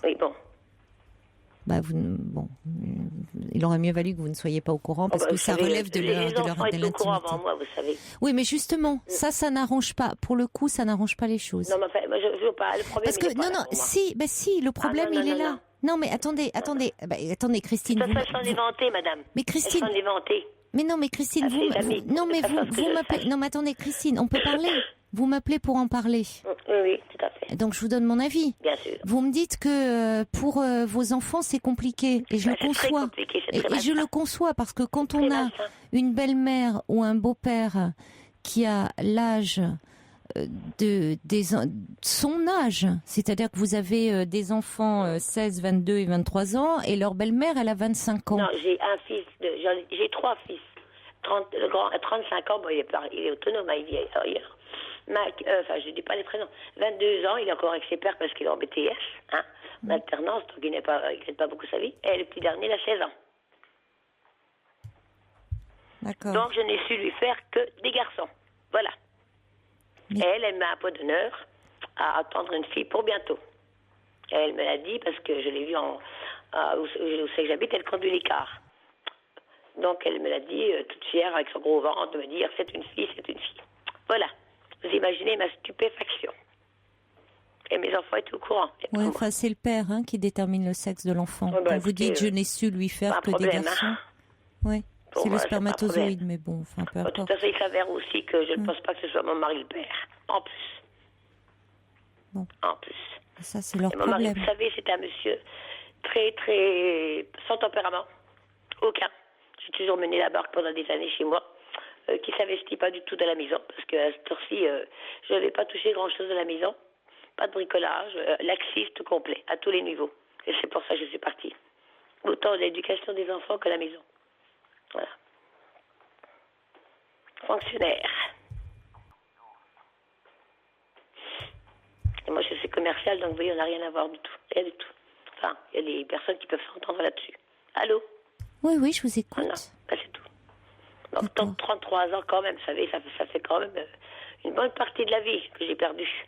Oui, bon. Bah, il aurait mieux valu que vous ne soyez pas au courant parce que ça relève de l'intimité. Au courant avant moi, vous savez. Oui, mais justement, ça n'arrange pas. Pour le coup, ça n'arrange pas les choses. Non, mais enfin, moi, je veux pas. Le problème, parce que si, le problème, il est là. Non, mais attendez, Christine. Ça, elles sont inventées, madame. Mais Christine. Elles sont inventées. Mais non, mais Christine, vous m'appelez. Non, mais attendez, Christine, on peut parler. Vous m'appelez pour en parler. Oui, tout à fait. Donc je vous donne mon avis. Bien sûr. Vous me dites que pour vos enfants c'est compliqué et je le conçois. Et je le conçois parce que quand on a une belle-mère ou un beau-père qui a l'âge son âge, c'est-à-dire que vous avez des enfants 16, 22 et 23 ans et leur belle-mère elle a 25 ans. Non, j'ai un fils, j'ai 3 fils. Le grand a 35 ans, bon, il est autonome, il vit ailleurs. Je ne dis pas les prénoms. 22 ans, il est encore avec ses pères parce qu'il est en BTS, en alternance, donc il n'aide pas beaucoup sa vie. Et le petit dernier, il a 16 ans. D'accord. Donc je n'ai su lui faire que des garçons. Voilà. Mais... Et elle met un pot d'honneur à attendre une fille pour bientôt. Et elle me l'a dit parce que je l'ai vue où c'est que j'habite, elle conduit les cars. Donc elle me l'a dit toute fière avec son gros ventre de me dire c'est une fille. Voilà. Vous imaginez ma stupéfaction. Et mes enfants étaient au courant. Oui, enfin c'est le père qui détermine le sexe de l'enfant. Quand vous dites je n'ai su lui faire que des garçons. Oui. C'est le spermatozoïde, mais bon, enfin peu importe. De toute façon, il s'avère aussi que je ne pense pas que ce soit mon mari le père. En plus. Bon. En plus. Ça, c'est leur mon problème. Mari, vous savez, c'est un monsieur très, très... sans tempérament. Aucun. J'ai toujours mené la barque pendant des années chez moi, qui ne s'investit pas du tout dans la maison, parce qu'à cette heure-ci, je n'avais pas touché grand-chose de la maison. Pas de bricolage, laxiste complet, à tous les niveaux. Et c'est pour ça que je suis partie. Autant l'éducation des enfants que la maison. Voilà. fonctionnaire. Et moi, je suis commerciale, donc vous voyez, on n'a rien à voir du tout. Rien du tout. Enfin, il y a des personnes qui peuvent s'entendre là-dessus. Allô? Oui, oui, je vous écoute. Voilà, c'est tout. Donc, 33 ans quand même, vous savez, ça fait quand même une bonne partie de la vie que j'ai perdue.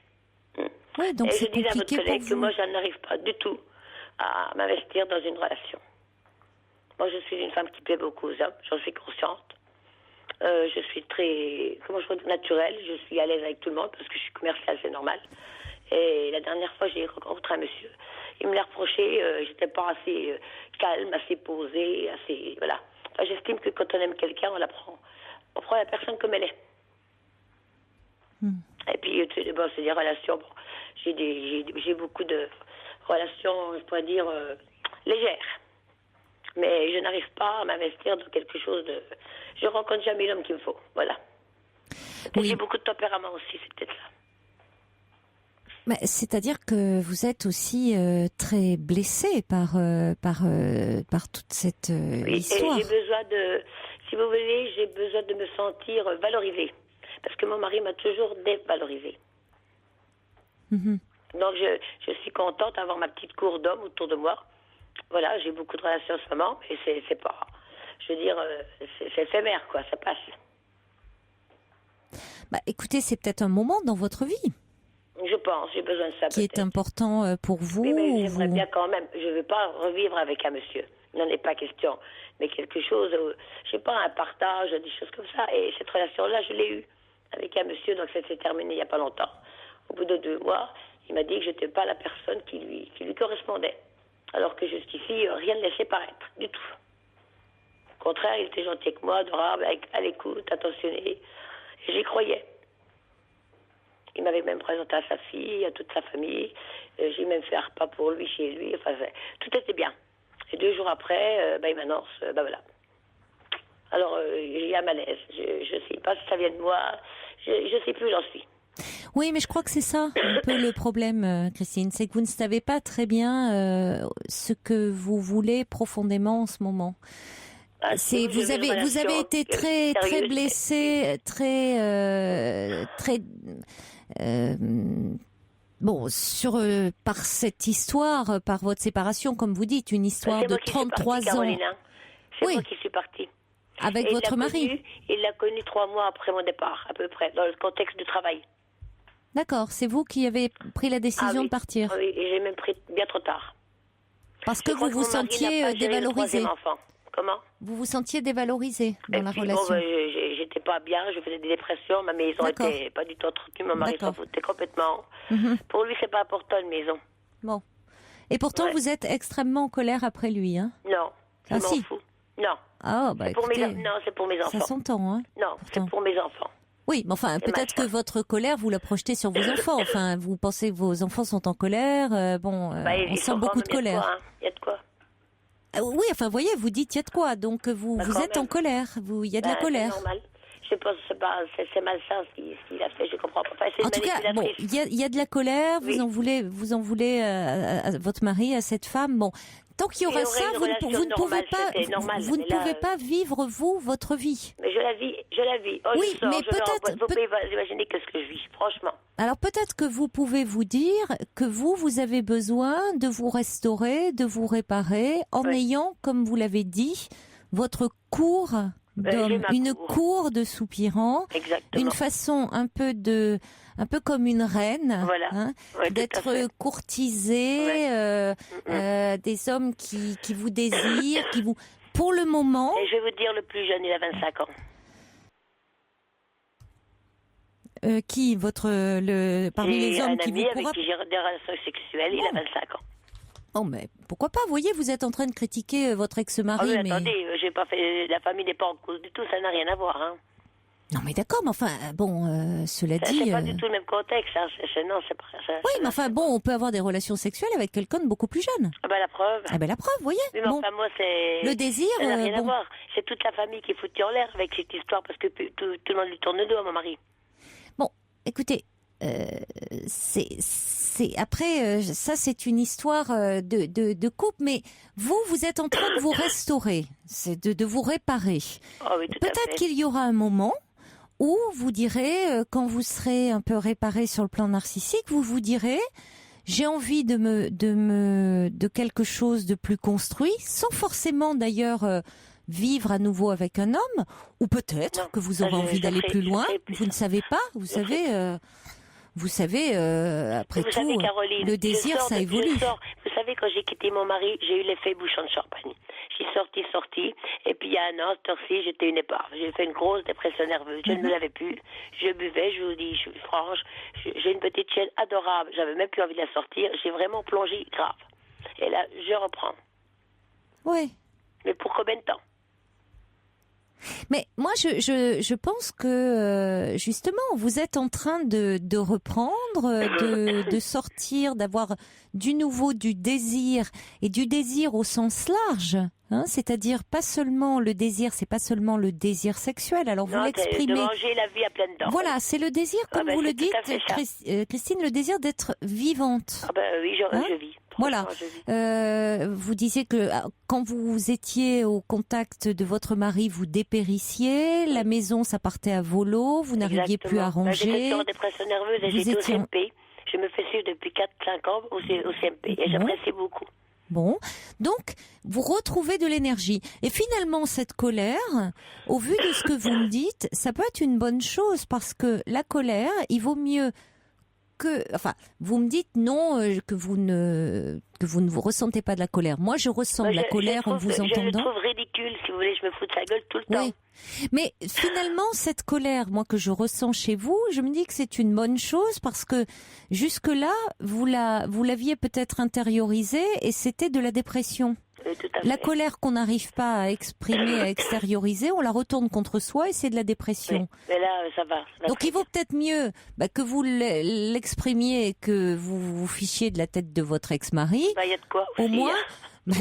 Oui, donc et c'est je disais à votre compliqué collègue pour que vous. moi, je n'arrive pas du tout à m'investir dans une relation. Moi, je suis une femme qui plaît beaucoup aux hommes, j'en suis consciente. Je suis très, naturelle, je suis à l'aise avec tout le monde parce que je suis commerciale, c'est normal. Et la dernière fois, j'ai rencontré un monsieur. Il me l'a reproché, j'étais pas assez calme, assez posée, assez... Voilà. Enfin, j'estime que quand on aime quelqu'un, on prend la personne comme elle est. Et puis, bon, c'est des relations... Bon, j'ai beaucoup de relations, je pourrais dire, légères. Mais je n'arrive pas à m'investir dans quelque chose de... Je rencontre jamais l'homme qu'il me faut, voilà. Oui. J'ai beaucoup de tempérament aussi, c'est peut-être ça. Mais c'est-à-dire que vous êtes aussi très blessée par toute cette histoire. Et j'ai besoin de, si vous voulez, j'ai besoin de me sentir valorisée. Parce que mon mari m'a toujours dévalorisée. Donc je suis contente d'avoir ma petite cour d'hommes autour de moi. Voilà, j'ai beaucoup de relations en ce moment, mais c'est pas, je veux dire, c'est éphémère, quoi, ça passe. Bah, écoutez, c'est peut-être un moment dans votre vie. Je pense, j'ai besoin de ça. Qui est important pour vous. Oui, mais j'aimerais bien quand même. Je ne veux pas revivre avec un monsieur. Il n'en est pas question. Mais quelque chose, je sais pas, un partage, des choses comme ça. Et cette relation-là, je l'ai eue avec un monsieur, donc ça s'est terminé il n'y a pas longtemps. Au bout de 2 mois, il m'a dit que je n'étais pas la personne qui lui correspondait. Alors que jusqu'ici, rien ne laissait paraître, du tout. Au contraire, il était gentil avec moi, adorable, à l'écoute, attentionné. Et j'y croyais. Il m'avait même présenté à sa fille, à toute sa famille. J'ai même fait un repas pour lui, chez lui. Enfin, tout était bien. Et 2 jours après, il m'annonce, voilà. Alors, il y a un malaise. Je ne sais pas si ça vient de moi. Je ne sais plus où j'en suis. Oui, mais je crois que c'est ça un peu le problème, Christine. C'est que vous ne savez pas très bien ce que vous voulez profondément en ce moment. Vous avez été très blessée, par cette histoire, par votre séparation, comme vous dites, une histoire de 33 ans. C'est moi qui suis partie. Avec votre mari. Il l'a connu 3 mois après mon départ, à peu près, dans le contexte du travail. D'accord, c'est vous qui avez pris la décision de partir. Oui, et j'ai même pris bien trop tard. Parce que vous vous sentiez dévalorisé. Comment? Vous vous sentiez dévalorisé dans la relation. J'étais pas bien, je faisais des dépressions, ma maison était pas du tout entretenue, mon mari s'en foutait complètement. Pour lui, c'est pas important une maison. Bon. Et pourtant, vous êtes extrêmement en colère après lui, hein? Non, je m'en fous. Non. Ah, bah écoutez, non, c'est pour mes enfants. Ça s'entend, hein? Non, c'est pour mes enfants. Oui, mais enfin, peut-être que votre colère, vous la projetez sur vos enfants. Enfin, vous pensez que vos enfants sont en colère. On sent beaucoup de colère. Il y a de quoi. Oui, enfin, voyez, vous dites il y a de quoi. Donc, vous êtes en colère. Il y a de la colère. C'est normal. Je sais pas, c'est malsain ce qu'il a fait, je comprends pas. Enfin, en tout cas, bon, il y a de la colère. Oui. Vous en voulez à votre mari, à cette femme. Bon, tant qu'il y aura ça, vous ne pouvez pas vivre, vous, votre vie. Mais je la vis. Oh, oui, mais peut-être... Vous pouvez imaginer ce que je vis, franchement. Alors peut-être que vous pouvez vous dire que vous avez besoin de vous restaurer, de vous réparer, en ayant, comme vous l'avez dit, votre cour d'homme, une cour de soupirant, une façon un peu comme une reine, voilà. d'être courtisée, des hommes qui vous désirent, qui vous... Pour le moment... Et je vais vous dire, le plus jeune, il a 25 ans. Parmi les hommes qui vous courent... avec qui j'ai des relations sexuelles, il a 25 ans. Oh, mais pourquoi pas? Vous voyez, vous êtes en train de critiquer votre ex-mari. Ah oui, attendez, j'ai pas fait... La famille n'est pas en cause du tout, ça n'a rien à voir, hein. Non, mais d'accord, mais enfin, cela dit... C'est pas du tout le même contexte, hein. Non, c'est pas ça. Oui, mais enfin, on peut avoir des relations sexuelles avec quelqu'un de beaucoup plus jeune. Ah ben, la preuve. Ah ben, la preuve, vous voyez. Oui, mais enfin, moi, c'est... Le désir... Ça n'a rien à voir. C'est toute la famille qui est foutue en l'air avec cette histoire, parce que tout le monde lui tourne le dos à mon mari. Bon, écoutez... après ça c'est une histoire de couple, mais vous êtes en train de vous restaurer, c'est de vous réparer. Oh oui, peut-être qu'il y aura un moment Ou vous direz, quand vous serez un peu réparé sur le plan narcissique, vous direz, j'ai envie de quelque chose de plus construit, sans forcément d'ailleurs vivre à nouveau avec un homme, ou peut-être que vous aurez envie d'aller plus loin. Vous ne savez pas, vous savez, après tout, savez, Caroline, le désir, ça évolue. Vous savez, quand j'ai quitté mon mari, j'ai eu l'effet bouchon de champagne. J'ai sorti, et puis il y a un an, cette heure-ci, j'étais une épave. J'ai fait une grosse dépression nerveuse, je ne me l'avais plus. Je buvais, je vous dis, je suis franche, j'ai une petite chienne adorable, j'avais même plus envie de la sortir, j'ai vraiment plongé grave. Et là, je reprends. Oui. Mais pour combien de temps? Mais moi, je pense que justement, vous êtes en train de reprendre, de sortir, d'avoir du nouveau du désir, et du désir au sens large. Hein, c'est-à-dire pas seulement le désir, c'est pas seulement le désir sexuel. Alors vous l'exprimez. De manger la vie à pleines dents. Voilà, c'est le désir, comme vous le dites, Christine, le désir d'être vivante. Ah ben oui, je vis. Voilà. Vous disiez que quand vous étiez au contact de votre mari, vous dépérissiez, la maison, ça partait à volo, vous n'arriviez plus à ranger. J'étais en dépression nerveuse et j'étais au CMP. Je me fais suivre depuis 4-5 ans au CMP et j'apprécie beaucoup. Bon, donc vous retrouvez de l'énergie. Et finalement, cette colère, au vu de ce que vous me dites, ça peut être une bonne chose parce que la colère, il vaut mieux vous me dites non, que vous ne vous ressentez pas de la colère. Moi, je ressens de la colère en vous entendant. Je le trouve ridicule, si vous voulez, je me fous de sa gueule tout le temps. Mais finalement, cette colère, moi, que je ressens chez vous, je me dis que c'est une bonne chose parce que jusque-là, vous l'aviez peut-être intériorisée et c'était de la dépression. La colère qu'on n'arrive pas à exprimer, à extérioriser, on la retourne contre soi et c'est de la dépression. Oui, mais là, ça va. Donc il vaut peut-être mieux que vous l'exprimiez et que vous vous fichiez de la tête de votre ex-mari. Il y a de quoi aussi, au moins,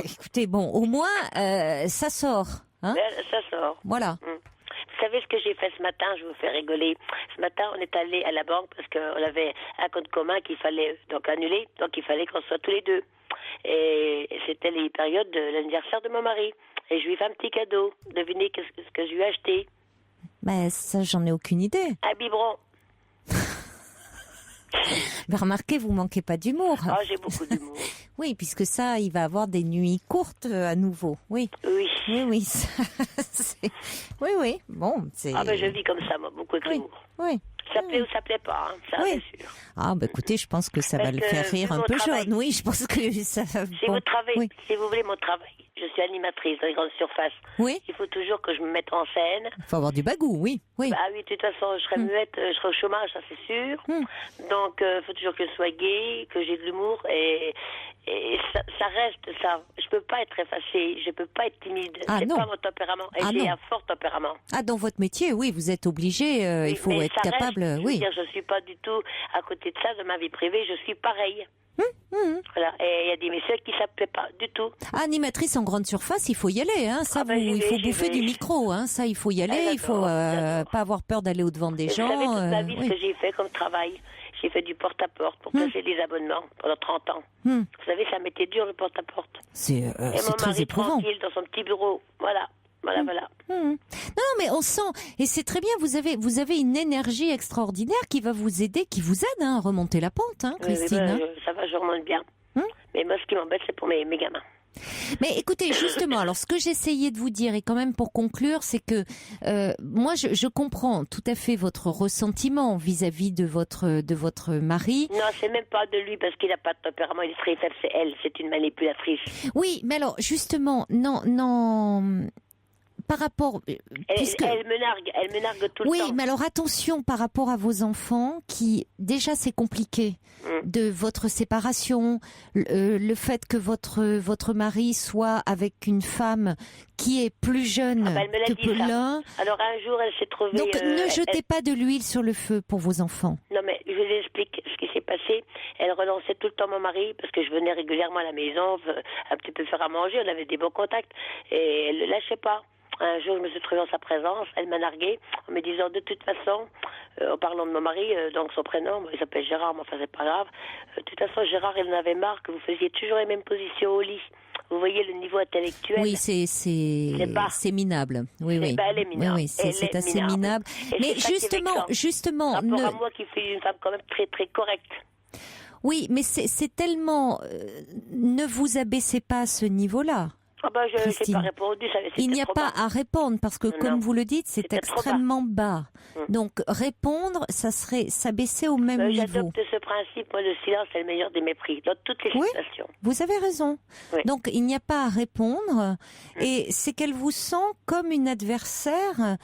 écoutez, au moins, ça sort. Hein, ça sort. Voilà. Vous savez ce que j'ai fait ce matin? Je vous fais rigoler. Ce matin, on est allé à la banque parce qu'on avait un compte commun qu'il fallait donc annuler. Donc il fallait qu'on soit tous les deux. Et c'était les périodes de l'anniversaire de mon mari. Et je lui ai fait un petit cadeau. Devinez ce que je lui ai acheté? Ça, j'en ai aucune idée. Un biberon. Mais remarquez, vous manquez pas d'humour. Ah, j'ai beaucoup d'humour. Oui, puisque ça, il va avoir des nuits courtes à nouveau. Oui. Oui. Oui. Oui. Bon, c'est. Ah ben je vis comme ça, moi, beaucoup avec l'humour. Oui. Ça plaît ou ça plaît pas, hein, ça c'est sûr. Ah écoutez, je pense que ça va le faire rire un peu jaune. Oui, je pense que ça. Si vous voulez mon travail, je suis animatrice dans les grandes surfaces. Oui. Il faut toujours que je me mette en scène. Il faut avoir du bagou, oui. Ah oui, de toute façon, je serai muette, je serai au chômage, ça c'est sûr. Donc, il faut toujours que je sois gaie, que j'ai de l'humour et ça reste ça. Je peux pas être effacée, je peux pas être timide. C'est pas mon tempérament. Et j'ai un fort tempérament. Ah, dans votre métier, oui, vous êtes obligé, il faut être capable. Je suis pas du tout à côté de ça, de ma vie privée, je suis pareille. Voilà. Et il y a des messieurs qui ne s'appelaient pas du tout. Animatrice en grande surface, il faut y aller. Hein. Ça, il faut bouffer du micro. Hein. Ça, il faut y aller. Il faut pas avoir peur d'aller au-devant des gens. Vous savez toute ma vie ce que j'ai fait comme travail. J'ai fait du porte-à-porte pour placer des abonnements pendant 30 ans. Vous savez, ça m'était dur le porte-à-porte. C'est très éprouvant. Tranquille dans son petit bureau. Voilà. Non, mais on sent, et c'est très bien, vous avez une énergie extraordinaire qui va vous aider, qui vous aide à remonter la pente, Christine. Ça va, je remonte bien. Mais moi, ce qui m'embête, c'est pour mes gamins. Mais écoutez, justement, alors ce que j'essayais de vous dire, et quand même pour conclure, c'est que moi, je comprends tout à fait votre ressentiment vis-à-vis de votre mari. Non, c'est même pas de lui, parce qu'il n'a pas de tempérament, il est très faible, c'est elle, c'est une manipulatrice. Oui, mais alors, justement, non... Par rapport, elle me nargue tout le temps. Oui, mais alors attention par rapport à vos enfants, qui déjà c'est compliqué de votre séparation, le fait que votre mari soit avec une femme qui est plus jeune que l'un. Alors un jour, elle s'est trouvée. Donc ne jetez pas de l'huile sur le feu pour vos enfants. Non, mais je vous explique ce qui s'est passé. Elle relançait tout le temps mon mari parce que je venais régulièrement à la maison, un petit peu faire à manger. On avait des bons contacts et elle le lâchait pas. Un jour, je me suis trouvée en sa présence. Elle m'a narguée en me disant, de toute façon, en parlant de mon mari, donc son prénom, il s'appelle Gérard, mais enfin, c'est pas grave. De toute façon, Gérard, il en avait marre que vous faisiez toujours les mêmes positions au lit. Vous voyez le niveau intellectuel. Oui, c'est minable. Oui, oui. Elle est minable. Oui, c'est assez minable. Mais justement, rapport à moi qui suis une femme quand même très très correcte. Oui, mais c'est tellement. Ne vous abaissez pas à ce niveau-là. Ah ben, je n'ai pas répondu. Il n'y a pas à répondre parce que, comme vous le dites, c'est extrêmement bas. Donc, répondre, ça serait s'abaisser au même niveau. J'adopte ce principe. Moi, le silence est le meilleur des mépris dans toutes les situations. Vous avez raison. Oui. Donc, il n'y a pas à répondre. Et c'est qu'elle vous sent comme une adversaire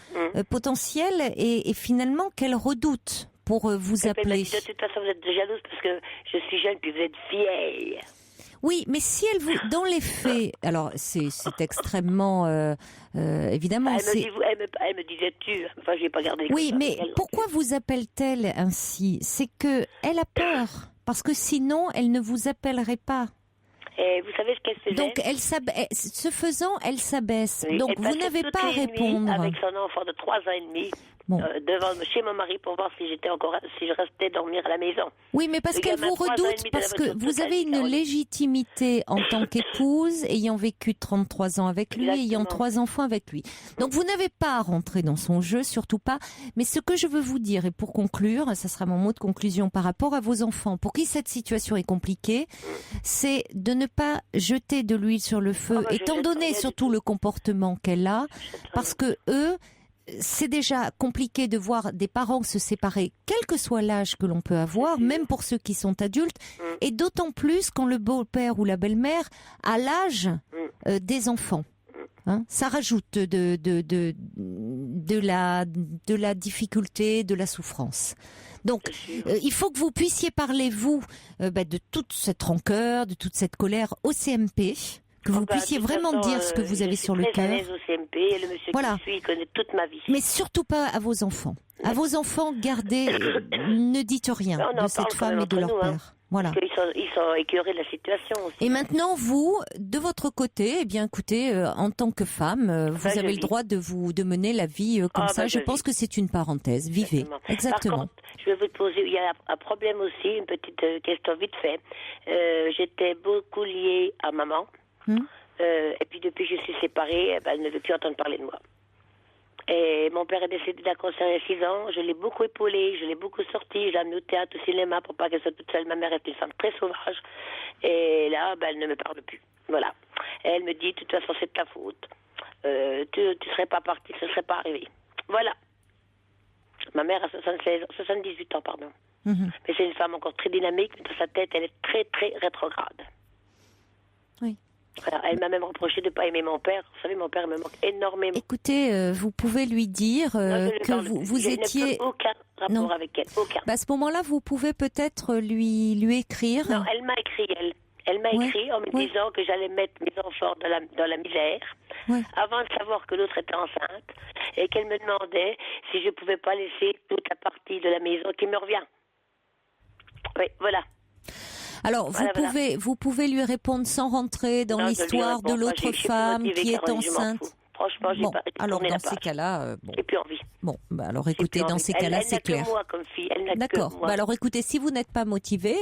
potentielle et finalement qu'elle redoute pour vous appeler. De toute façon, vous êtes jalouse parce que je suis jeune puis vous êtes vieille. Oui, mais si elle vous, dans les faits, alors c'est extrêmement évidemment. Elle me disait tu. Enfin, j'ai pas gardé. Oui, mais pourquoi vous appelle-t-elle ainsi? C'est que elle a peur, parce que sinon elle ne vous appellerait pas. Et vous savez ce qu'elle faisait? Donc, ce faisant, elle s'abaisse. Oui, donc, vous n'avez pas à répondre. Avec son enfant de 3 ans et demi. Chez mon mari pour voir si je restais dormir à la maison. Oui, mais parce qu'elle vous redoute, parce que vous avez une légitimité en tant qu'épouse, ayant vécu 33 ans avec lui, ayant 3 enfants avec lui. Donc vous n'avez pas à rentrer dans son jeu, surtout pas. Mais ce que je veux vous dire, et pour conclure, ça sera mon mot de conclusion par rapport à vos enfants, pour qui cette situation est compliquée, c'est de ne pas jeter de l'huile sur le feu, étant donné surtout le comportement qu'elle a, parce que eux, c'est déjà compliqué de voir des parents se séparer, quel que soit l'âge que l'on peut avoir, même pour ceux qui sont adultes, et d'autant plus quand le beau-père ou la belle-mère a l'âge des enfants. Hein, ça rajoute de la difficulté, de la souffrance. Donc, il faut que vous puissiez parler, vous, de toute cette rancœur, de toute cette colère au CMP. Que vous puissiez vraiment dire ce que vous avez sur le cœur. Au CMP, et le monsieur qui suit, il connaît toute ma vie. Mais surtout pas à vos enfants. À vos enfants, gardez, ne dites rien de cette femme et de leur père. Voilà. Ils sont écœurés de la situation aussi. Et maintenant, vous, de votre côté, eh bien, écoutez, en tant que femme, vous avez le droit de mener la vie comme ça. Je pense que c'est une parenthèse. Vivez. Exactement. Par contre, je vais vous poser, il y a un problème aussi, une petite question vite fait. J'étais beaucoup liée à maman. Et puis depuis que je suis séparée, elle ne veut plus entendre parler de moi. Et mon père est décédé d'un cancer il y a 6 ans. Je l'ai beaucoup épaulée, je l'ai beaucoup sortie, je l'ai amenée au théâtre, au cinéma pour pas qu'elle soit toute seule. Ma mère est une femme très sauvage. Et là, elle ne me parle plus. Voilà. Et elle me dit, de toute façon, c'est de ta faute. Tu serais pas partie, ça serait pas arrivé. Voilà. Ma mère a 78 ans, pardon. Mais c'est une femme encore très dynamique, mais dans sa tête, elle est très, très rétrograde. Oui. Alors, elle m'a même reproché de ne pas aimer mon père. Vous savez, mon père me manque énormément. Écoutez, vous pouvez lui dire que vous étiez... Je n'ai aucun rapport avec elle, aucun. À ce moment-là, vous pouvez peut-être lui écrire. Non, elle m'a écrit, Elle m'a écrit en me disant que j'allais mettre mes enfants dans la misère, avant de savoir que l'autre était enceinte, et qu'elle me demandait si je ne pouvais pas laisser toute la partie de la maison qui me revient. Oui, voilà. Alors, vous pouvez lui répondre sans rentrer dans l'histoire de l'autre femme qui est enceinte. Franchement, j'ai pas alors dans ces cas-là, j'ai plus envie. Bon, alors écoutez, dans ces cas-là, c'est clair. Elle n'a que moi comme fille. D'accord. Alors écoutez, si vous n'êtes pas motivé,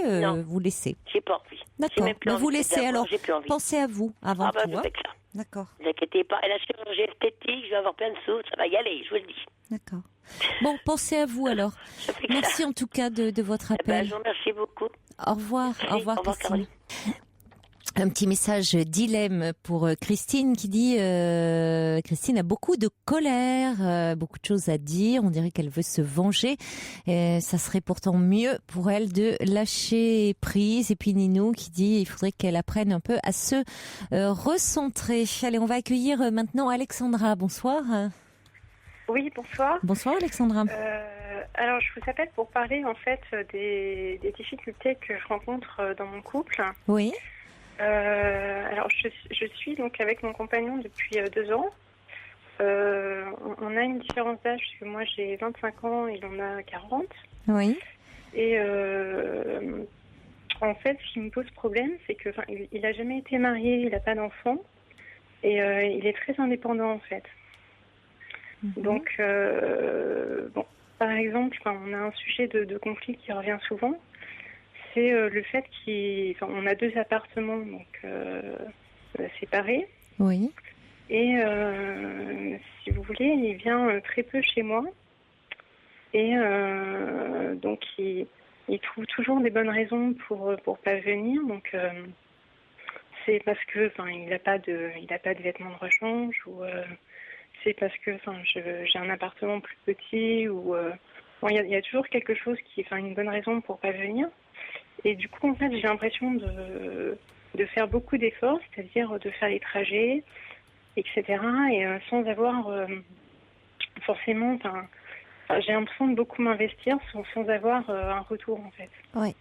vous laissez. J'ai pas envie. D'accord. Vous laissez. Alors, pensez à vous avant tout. D'accord. Ne vous inquiétez pas. Et la chirurgie esthétique, je vais avoir plein de sous, ça va y aller, je vous le dis. D'accord. Bon, pensez à vous alors. Merci en tout cas de votre appel. Je vous remercie beaucoup. Au revoir. Au revoir, Christine. Un petit message dilemme pour Christine qui dit Christine a beaucoup de colère, beaucoup de choses à dire, on dirait qu'elle veut se venger, ça serait pourtant mieux pour elle de lâcher prise. Et puis Ninou qui dit il faudrait qu'elle apprenne un peu à se recentrer. Allez, on va accueillir maintenant Alexandra. Bonsoir. Oui, bonsoir. Bonsoir Alexandra. Alors je vous appelle pour parler en fait des difficultés que je rencontre dans mon couple. Oui. Alors je suis donc avec mon compagnon depuis 2 ans. On a une différence d'âge puisque moi j'ai 25 ans et il en a 40. Oui. Et en fait, ce qui me pose problème, c'est que il a jamais été marié, il n'a pas d'enfant et il est très indépendant en fait. Donc, bon, par exemple, on a un sujet de conflit qui revient souvent. C'est le fait qu'on a 2 appartements donc séparés. Oui. Et si vous voulez, il vient très peu chez moi. Et donc, il trouve toujours des bonnes raisons pour pas venir. Donc, c'est parce que il n'a pas de vêtements de rechange, ou c'est parce que j'ai un appartement plus petit, ou bon, il y a toujours quelque chose une bonne raison pour pas venir. Et du coup, en fait, j'ai l'impression de faire beaucoup d'efforts, c'est-à-dire de faire les trajets, etc. Et sans avoir forcément, j'ai l'impression de beaucoup m'investir sans avoir un retour, en fait. Oui.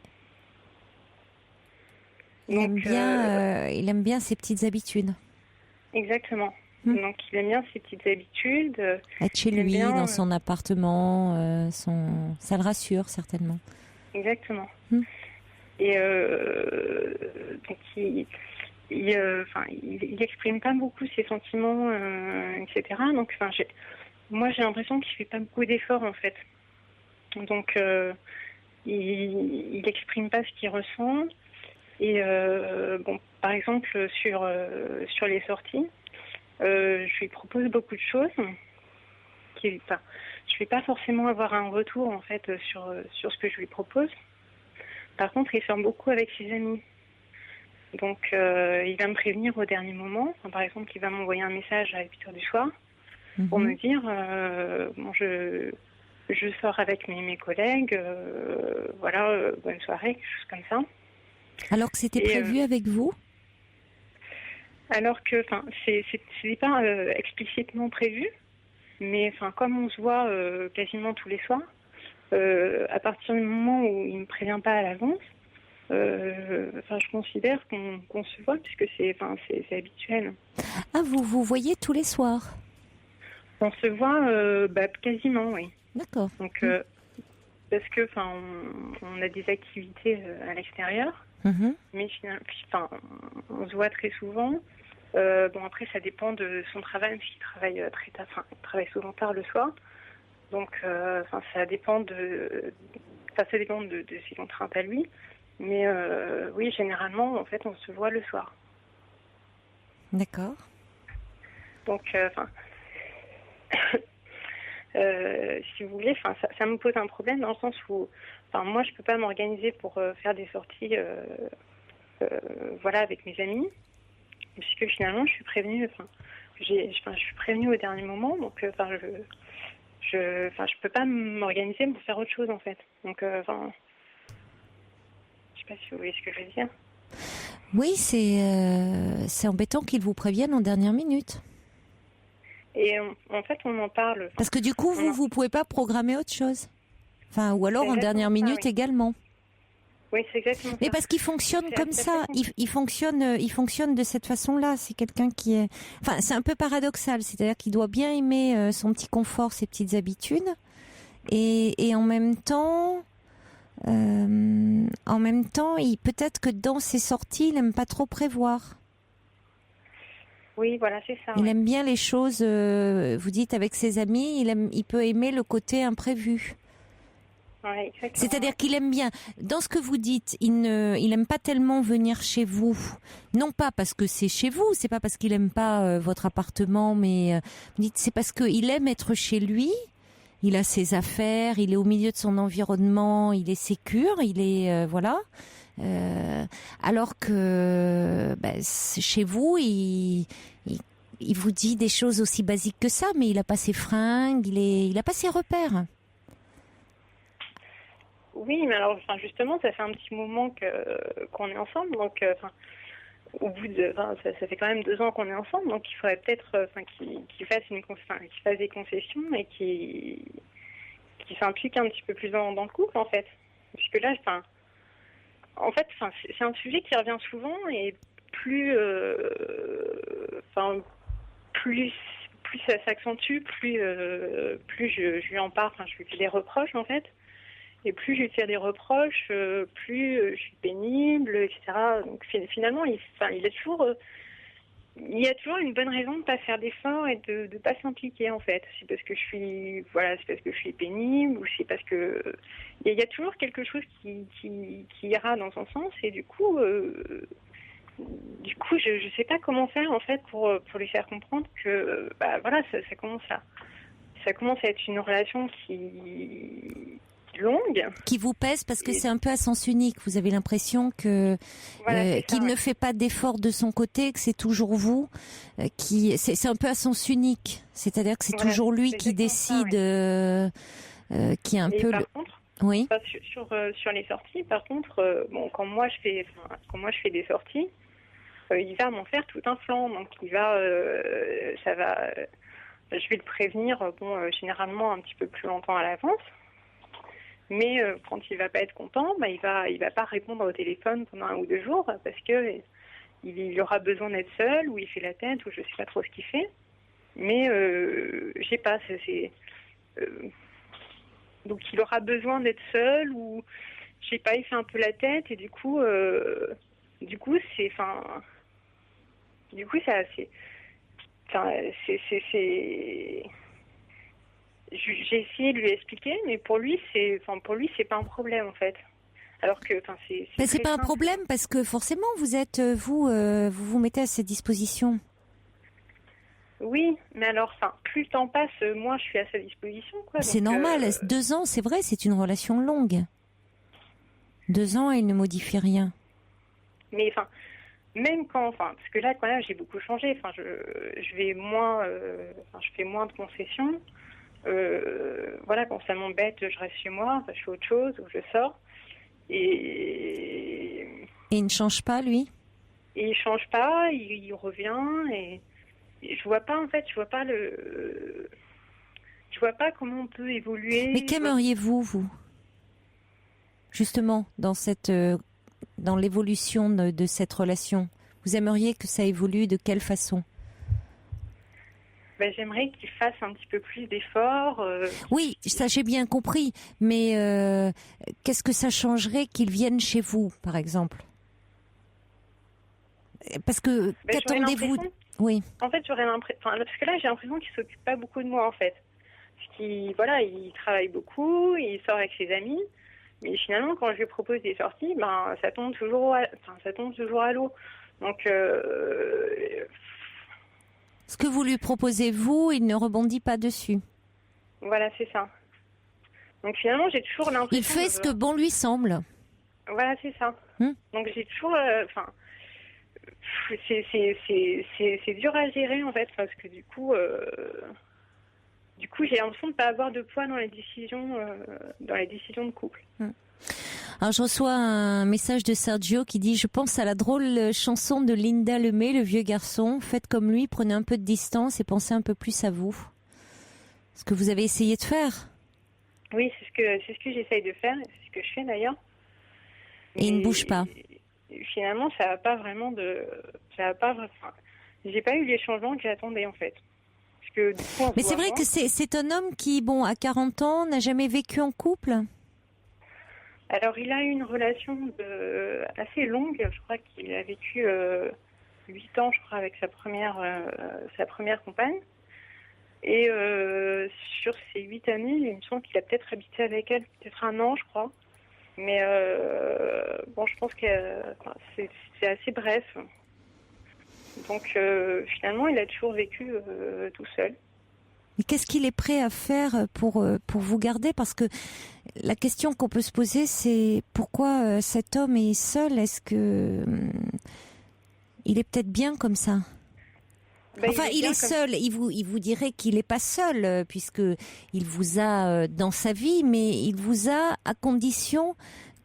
Donc, il aime bien ses petites habitudes. Exactement. Donc, il aime bien ses petites habitudes. Être chez lui, dans son appartement, ça le rassure certainement. Exactement. Et donc, il exprime pas beaucoup ses sentiments, etc. Donc, moi, j'ai l'impression qu'il fait pas beaucoup d'efforts, en fait. Donc, il exprime pas ce qu'il ressent. Et bon, par exemple, sur les sorties, je lui propose beaucoup de choses. Je vais pas forcément avoir un retour, en fait, sur ce que je lui propose. Par contre, il sort beaucoup avec ses amis. Donc, il va me prévenir au dernier moment. Par exemple, il va m'envoyer un message à 8h du soir pour me dire bon, je sors avec mes collègues, voilà, bonne soirée, quelque chose comme ça. Alors que c'était prévu avec vous ? Alors que, c'est pas explicitement prévu, mais comme on se voit quasiment tous les soirs, à partir du moment où il me prévient pas à l'avance, je considère qu'on se voit puisque c'est habituel. Ah, vous voyez tous les soirs ? On se voit quasiment, oui. D'accord. Donc parce que on a des activités à l'extérieur, mais on se voit très souvent. Bon, après ça dépend de son travail, parce qu'il travaille très tard, il travaille souvent tard le soir. Donc ça dépend de ses contraintes à lui. Mais oui, généralement, en fait, on se voit le soir. D'accord. Donc, si vous voulez, ça me pose un problème dans le sens où, moi, je peux pas m'organiser pour faire des sorties, voilà, avec mes amis, puisque finalement, je suis prévenue. Je suis prévenue au dernier moment, donc, je peux pas m'organiser pour faire autre chose, en fait. Donc, je sais pas si vous voyez ce que je veux dire. Oui, c'est embêtant qu'ils vous préviennent en dernière minute. Et en fait, on en parle. Parce que du coup, vous pouvez pas programmer autre chose. Ou alors en dernière minute également. Oui, c'est exactement ça. Mais parce qu'il fonctionne comme ça. Il fonctionne de cette façon-là. C'est quelqu'un qui est... c'est un peu paradoxal. C'est-à-dire qu'il doit bien aimer son petit confort, ses petites habitudes. Et en même temps... peut-être que dans ses sorties, il n'aime pas trop prévoir. Oui, voilà, c'est ça. Il aime bien les choses, vous dites, avec ses amis, il peut aimer le côté imprévu. Ouais, exactement. C'est-à-dire qu'il aime bien, dans ce que vous dites, il n'aime pas tellement venir chez vous. Non pas parce que c'est chez vous, c'est pas parce qu'il n'aime pas votre appartement, mais vous dites, c'est parce qu'il aime être chez lui. Il a ses affaires, il est au milieu de son environnement, il est sécure, il est voilà. Alors que chez vous, il vous dit des choses aussi basiques que ça, mais il a pas ses fringues, il a pas ses repères. Oui, mais alors, justement, ça fait un petit moment qu'on est ensemble, donc, au bout de, ça fait quand même 2 ans qu'on est ensemble, donc il faudrait peut-être, qu'il fasse des concessions et qu'il s'implique un petit peu plus dans le couple, en fait, puisque là, en fait, c'est un sujet qui revient souvent et plus ça s'accentue, plus je lui en parle, je lui fais des reproches, en fait. Et plus je lui fais des reproches, plus je suis pénible, etc. Donc finalement, il est toujours, il y a toujours une bonne raison de ne pas faire d'efforts et de ne pas s'impliquer, en fait. C'est parce que c'est parce que je suis pénible, ou c'est parce que il y a toujours quelque chose qui ira dans son sens, et du coup, je sais pas comment faire, en fait, pour lui faire comprendre que, voilà, ça commence à être une relation longue. Qui vous pèse parce que c'est un peu à sens unique. Vous avez l'impression que qu'il ne fait pas d'efforts de son côté, que c'est toujours vous c'est un peu à sens unique. C'est-à-dire que c'est toujours lui qui décide, qui est un peu. Par contre, oui. Sur les sorties, par contre, quand moi je fais des sorties, il va m'en faire tout un flanc. Donc je vais le prévenir, généralement un petit peu plus longtemps à l'avance. Mais quand il va pas être content, il va pas répondre au téléphone pendant 1 ou 2 jours parce que il aura besoin d'être seul, ou il fait la tête, ou je sais pas trop ce qu'il fait. Mais je sais pas, donc il aura besoin d'être seul, ou je sais pas, il fait un peu la tête, et du coup c'est assez. J'ai essayé de lui expliquer, mais pour lui c'est pas un problème, en fait. Alors que c'est pas un problème parce que forcément vous vous mettez à ses dispositions. Oui, mais alors plus le temps passe, moins je suis à sa disposition, quoi. C'est donc, normal. 2 ans, c'est vrai, c'est une relation longue. 2 ans, il ne modifie rien. Mais même parce que là, quand même, j'ai beaucoup changé. Je vais moins, je fais moins de concessions. Voilà, quand ça m'embête, je reste chez moi, je fais autre chose, ou je sors. Et il ne change pas, lui? Et il change pas, il revient, et je vois pas, en fait, je vois pas comment on peut évoluer. Mais qu'aimeriez-vous, vous? Justement, dans l'évolution de cette relation, vous aimeriez que ça évolue de quelle façon? J'aimerais qu'il fasse un petit peu plus d'efforts. Oui, ça j'ai bien compris. Mais qu'est-ce que ça changerait qu'il vienne chez vous, par exemple? Parce que qu'attendez-vous? Oui. En fait, j'aurais l'impression, parce que là, j'ai l'impression qu'il s'occupe pas beaucoup de moi, en fait. Parce il travaille beaucoup, il sort avec ses amis, mais finalement, quand je lui propose des sorties, ça tombe toujours à l'eau. Donc ce que vous lui proposez, vous, il ne rebondit pas dessus. Voilà, c'est ça. Donc finalement, j'ai toujours l'impression... Il fait ce que bon lui semble. Voilà, c'est ça. Donc j'ai toujours... c'est dur à gérer, en fait, parce que du coup, j'ai l'impression de ne pas avoir de poids dans les décisions de couple. Alors je reçois un message de Sergio qui dit: je pense à la drôle chanson de Linda Lemay, Le vieux garçon. Faites comme lui, prenez un peu de distance et pensez un peu plus à vous. Ce que vous avez essayé de faire. Oui, c'est ce que j'essaye de faire, c'est ce que je fais d'ailleurs. Et il ne bouge pas. Finalement, ça va pas vraiment j'ai pas eu les changements que j'attendais, en fait. Parce que, du coup, mais c'est vrai que c'est un homme qui, à 40 ans, n'a jamais vécu en couple. Alors, il a eu une relation assez longue. Je crois qu'il a vécu 8 ans, je crois, avec sa première compagne. Et sur ces 8 années, il me semble qu'il a peut-être habité avec elle, peut-être 1 an, je crois. Mais je pense que c'est assez bref. Donc, finalement, il a toujours vécu tout seul. Mais qu'est-ce qu'il est prêt à faire pour vous garder? Parce que la question qu'on peut se poser, c'est pourquoi cet homme est seul? Est-ce que il est peut-être bien comme ça? Enfin, il est seul. Il vous dirait qu'il n'est pas seul, puisque il vous a dans sa vie, mais il vous a à condition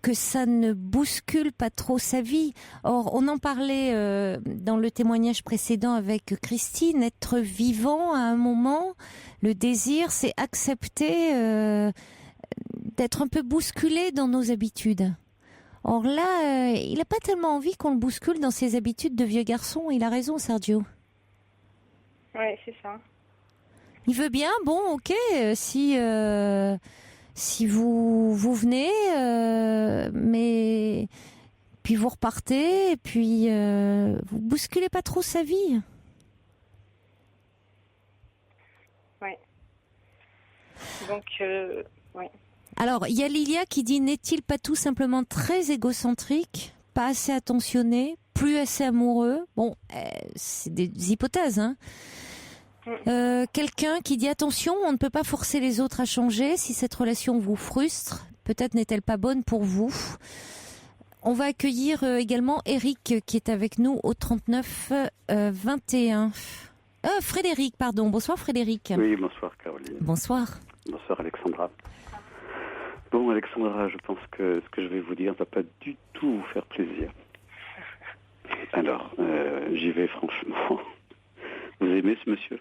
que ça ne bouscule pas trop sa vie. Or, on en parlait dans le témoignage précédent avec Christine, être vivant à un moment, le désir, c'est accepter d'être un peu bousculé dans nos habitudes. Or là, il n'a pas tellement envie qu'on le bouscule dans ses habitudes de vieux garçon. Il a raison, Sergio. Ouais, c'est ça. Il veut bien, bon, ok, si vous venez, mais puis vous repartez, et puis vous bousculez pas trop sa vie. Ouais. Donc, ouais. Alors, il y a Lilia qui dit, n'est-il pas tout simplement très égocentrique, pas assez attentionné, plus assez amoureux? Bon, c'est des hypothèses, hein. Quelqu'un qui dit, attention, on ne peut pas forcer les autres à changer. Si cette relation vous frustre, peut-être n'est-elle pas bonne pour vous. On va accueillir également Eric qui est avec nous au 39 21. Frédéric, pardon. Bonsoir Frédéric. Oui, bonsoir Caroline. Bonsoir. Bonsoir Alexandra. Bon Alexandra, je pense que ce que je vais vous dire ne va pas du tout vous faire plaisir. Alors, j'y vais franchement. Vous aimez ce monsieur?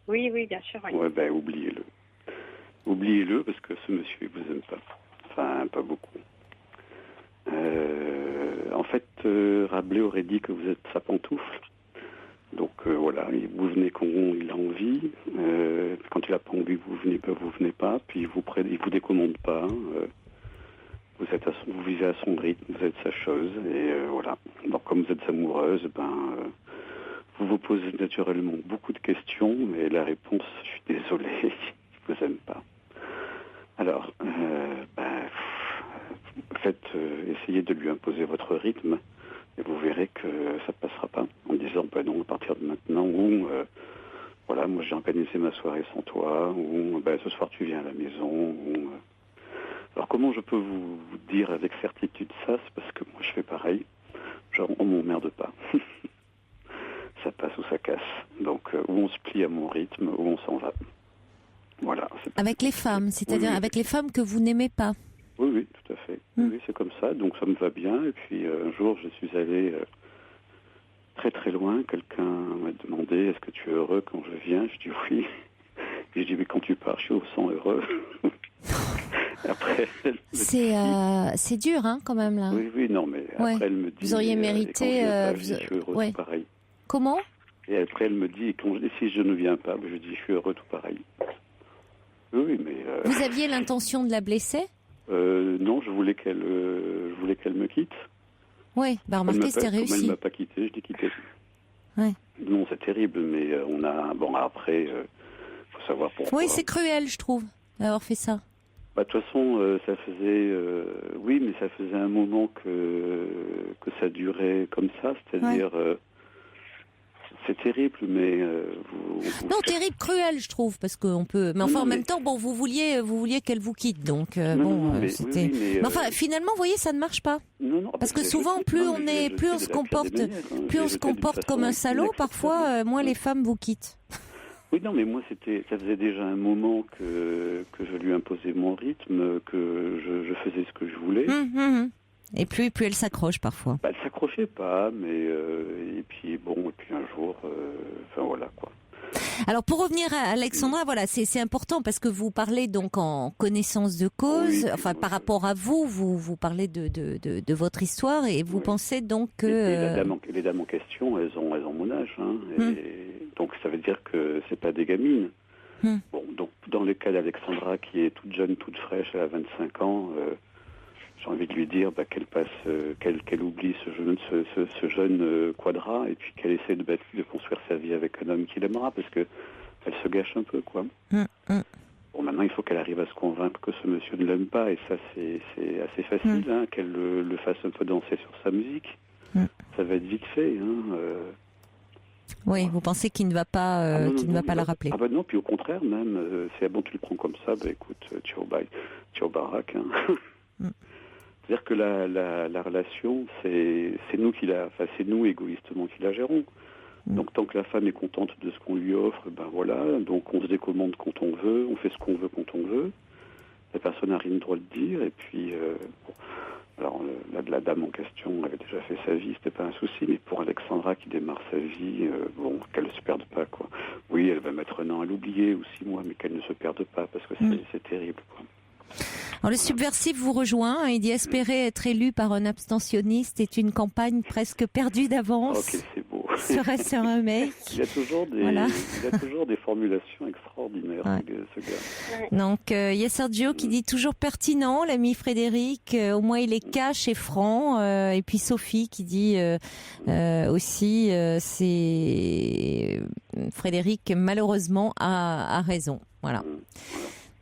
Oui, bien sûr. Oui. Ouais, ben oubliez-le. Oubliez-le parce que ce monsieur, il vous aime pas. Enfin, pas beaucoup. En fait, Rabelais aurait dit que vous êtes sa pantoufle. Donc voilà, vous venez quand il a envie. Quand il n'a pas envie, vous venez pas. Puis il vous décommande pas. Vous vivez à son rythme, vous êtes sa chose. Et voilà. Donc comme vous êtes amoureuse, vous vous posez naturellement beaucoup de questions, mais la réponse, je suis désolé, il ne vous aime pas. Alors, essayez de lui imposer votre rythme et vous verrez que ça ne passera pas en disant non, à partir de maintenant, ou voilà, moi j'ai organisé ma soirée sans toi, ou ce soir tu viens à la maison. Alors comment je peux vous dire avec certitude ça? C'est parce que moi je fais pareil, genre on m'emmerde pas. Ça passe ou ça casse. Donc ou on se plie à mon rythme, ou on s'en va. Voilà. Avec les femmes, c'est-à-dire avec les femmes que vous n'aimez pas? Oui, tout à fait. Oui, c'est comme ça, donc ça me va bien. Et puis un jour, je suis allé très très loin. Quelqu'un m'a demandé, est-ce que tu es heureux quand je viens? Je dis oui. Et je dis, mais quand tu pars, je suis au sang heureux. Après, c'est dur, hein, quand même, là. Oui, non, mais après, elle me dit... Vous auriez mérité... je suis heureux, tout pareil. Comment? Et après, elle me dit, si je ne viens pas, je dis, je suis heureux, tout pareil. Oui, mais... Vous aviez l'intention de la blesser? Non, je voulais qu'elle me quitte. Oui, remarquez, c'était réussi. Comme elle ne m'a pas quitté, je l'ai quitté. Ouais. Non, c'est terrible, mais on a... Bon, après, faut savoir pourquoi. Oui, c'est cruel, je trouve, d'avoir fait ça. De toute façon, ça faisait... oui, mais ça faisait un moment que ça durait comme ça, c'est-à-dire... c'est terrible, mais... non, terrible, cruel, je trouve, parce qu'on peut... Mais enfin, en même temps, bon, vous vouliez qu'elle vous quitte, donc c'était... mais enfin, finalement, vous voyez, ça ne marche pas. Non, parce que souvent, plus on se comporte comme un salaud, parfois, moins les femmes vous quittent. Oui, non, mais moi, ça faisait déjà un moment que je lui imposais mon rythme, que je faisais ce que je voulais. Et plus elle s'accroche parfois. Elle s'accrochait pas, mais et puis un jour, voilà quoi. Alors pour revenir à Alexandra, voilà, c'est important parce que vous parlez donc en connaissance de cause, par rapport à vous parlez de votre histoire et vous pensez donc que... Et les dames en question, elles ont mon âge, hein, et donc ça veut dire que c'est pas des gamines. Bon, donc dans le cas d'Alexandra qui est toute jeune, toute fraîche, elle a 25 ans, j'ai envie de lui dire qu'elle oublie ce jeune quadra et puis qu'elle essaie de construire sa vie avec un homme qui l'aimera parce que elle se gâche un peu, quoi. Bon, maintenant il faut qu'elle arrive à se convaincre que ce monsieur ne l'aime pas et ça c'est assez facile, hein, qu'elle le fasse un peu danser sur sa musique. Ça va être vite fait, hein. Oui, vous pensez qu'il ne va pas, la rappeler? Ah non, puis au contraire même, c'est bon, tu le prends comme ça, écoute, tu es au baraque, hein. C'est-à-dire que la relation, c'est nous égoïstement qui la gérons. Donc tant que la femme est contente de ce qu'on lui offre, voilà, donc on se décommande quand on veut, on fait ce qu'on veut quand on veut. La personne n'a rien de droit de dire, et puis alors la dame en question avait déjà fait sa vie, c'était pas un souci, mais pour Alexandra qui démarre sa vie, qu'elle ne se perde pas, quoi. Oui, elle va mettre un an à l'oublier ou 6 mois, mais qu'elle ne se perde pas parce que c'est terrible, quoi. Alors, le subversif vous rejoint. Il dit espérer être élu par un abstentionniste est une campagne presque perdue d'avance. Ok, c'est beau. serait-ce un remake? Il a toujours des formulations extraordinaires, ce gars. Donc, il y a Sergio qui dit toujours pertinent, l'ami Frédéric. Au moins, il est cash et franc. Et puis Sophie qui dit aussi, c'est Frédéric malheureusement a raison. Voilà.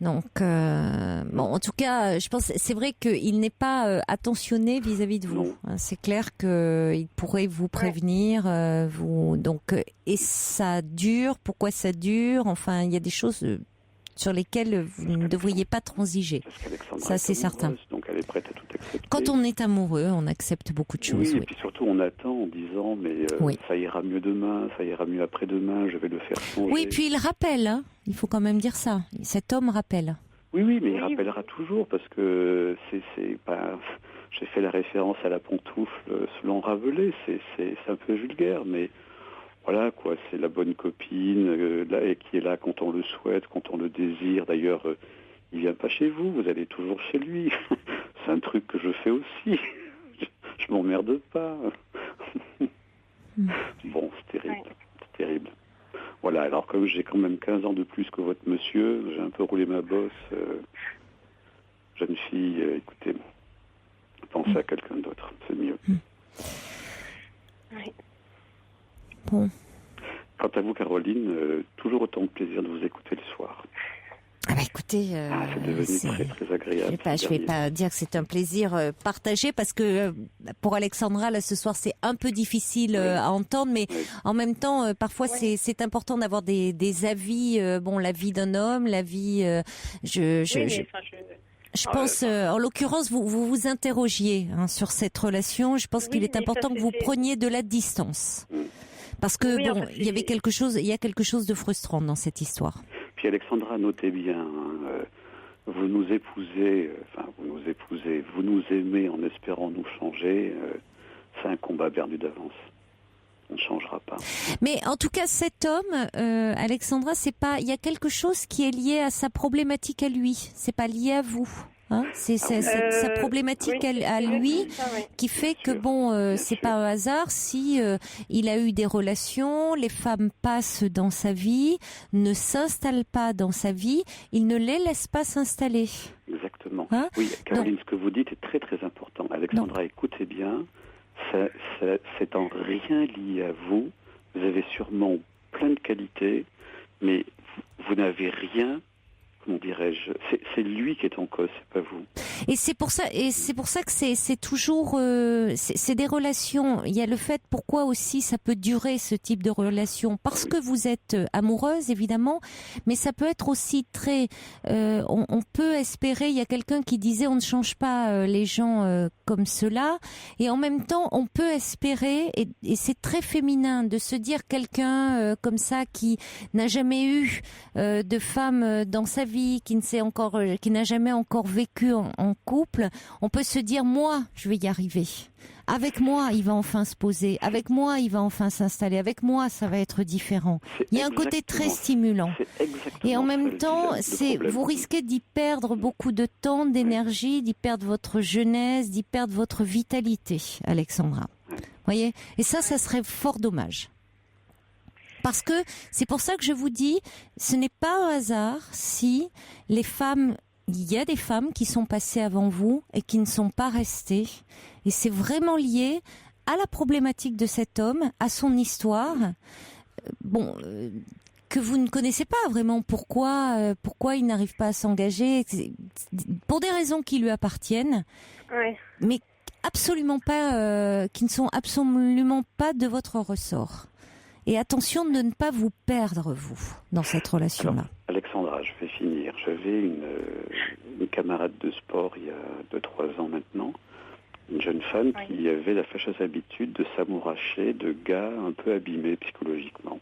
Donc, bon, en tout cas, je pense, c'est vrai qu'il n'est pas attentionné vis-à-vis de vous. C'est clair qu'il pourrait vous prévenir, donc, et ça dure. Pourquoi ça dure? Enfin, il y a des choses sur lesquelles vous ne devriez pas transiger. Ça, c'est certain. Donc, elle est prête à tout accepter. Quand on est amoureux, on accepte beaucoup de choses. Oui, et puis surtout, on attend en disant, mais ça ira mieux demain, ça ira mieux après-demain, je vais le faire changer. Oui, puis il rappelle, hein. Il faut quand même dire ça. Cet homme rappelle. Oui, mais il rappellera toujours, parce que c'est pas... J'ai fait la référence à la pantoufle selon Rabelais, c'est un peu vulgaire, mais... Voilà, quoi, c'est la bonne copine et qui est là quand on le souhaite, quand on le désire. D'ailleurs, il vient pas chez vous, vous allez toujours chez lui. C'est un truc que je fais aussi. Je m'emmerde pas. Bon, c'est terrible. C'est terrible. Voilà, alors comme j'ai quand même 15 ans de plus que votre monsieur, j'ai un peu roulé ma bosse. Jeune fille, écoutez, pensez à quelqu'un d'autre, c'est mieux. Oui. Bon. Quant à vous, Caroline, toujours autant de plaisir de vous écouter le soir. Ah bah écoutez, c'est devenu très agréable. Je vais pas dire que c'est un plaisir partagé parce que pour Alexandra là ce soir c'est un peu difficile à entendre, mais en même temps parfois c'est important d'avoir des avis. Bon, la vie d'un homme, la vie. Je pense, en l'occurrence, vous interrogiez sur cette relation. Je pense qu'il est important que vous preniez de la distance. Parce que il y a quelque chose de frustrant dans cette histoire. Puis Alexandra, notez bien, vous nous épousez, vous nous aimez en espérant nous changer. C'est un combat perdu d'avance. On ne changera pas. Mais en tout cas, cet homme, Alexandra, il y a quelque chose qui est lié à sa problématique à lui. C'est pas lié à vous. Hein, c'est sa problématique à lui qui fait que c'est pas un hasard si il a eu des relations, les femmes passent dans sa vie, ne s'installent pas dans sa vie, il ne les laisse pas s'installer. Exactement. Hein? Oui, Caroline, ce que vous dites est très très important. Alexandra, écoutez bien, c'est en rien lié à vous. Vous avez sûrement plein de qualités, mais vous n'avez rien. Comment dirais-je, c'est lui qui est en cause, c'est pas vous. Et c'est pour ça que c'est toujours c'est des relations. Il y a le fait pourquoi aussi ça peut durer ce type de relation parce que vous êtes amoureuse évidemment, mais ça peut être aussi très. On peut espérer. Il y a quelqu'un qui disait on ne change pas les gens comme cela, et en même temps on peut espérer et c'est très féminin de se dire quelqu'un comme ça qui n'a jamais eu de femme dans sa vie, qui n'a jamais encore vécu en couple, on peut se dire moi je vais y arriver. Avec moi il va enfin se poser, avec moi il va enfin s'installer, avec moi ça va être différent. Il y a un côté très stimulant. Et en même temps, vous risquez d'y perdre beaucoup de temps, d'énergie, d'y perdre votre jeunesse, d'y perdre votre vitalité, Alexandra. Voyez ? Et ça serait fort dommage. Parce que c'est pour ça que je vous dis, ce n'est pas un hasard si les femmes, il y a des femmes qui sont passées avant vous et qui ne sont pas restées. Et c'est vraiment lié à la problématique de cet homme, à son histoire. Que vous ne connaissez pas vraiment pourquoi il n'arrive pas à s'engager, pour des raisons qui lui appartiennent, mais absolument pas, qui ne sont absolument pas de votre ressort. Et attention de ne pas vous perdre, vous, dans cette relation-là. Alors, Alexandra, je vais finir. J'avais une camarade de sport il y a 2-3 ans maintenant, une jeune femme qui avait la fâcheuse habitude de s'amouracher de gars un peu abîmés psychologiquement.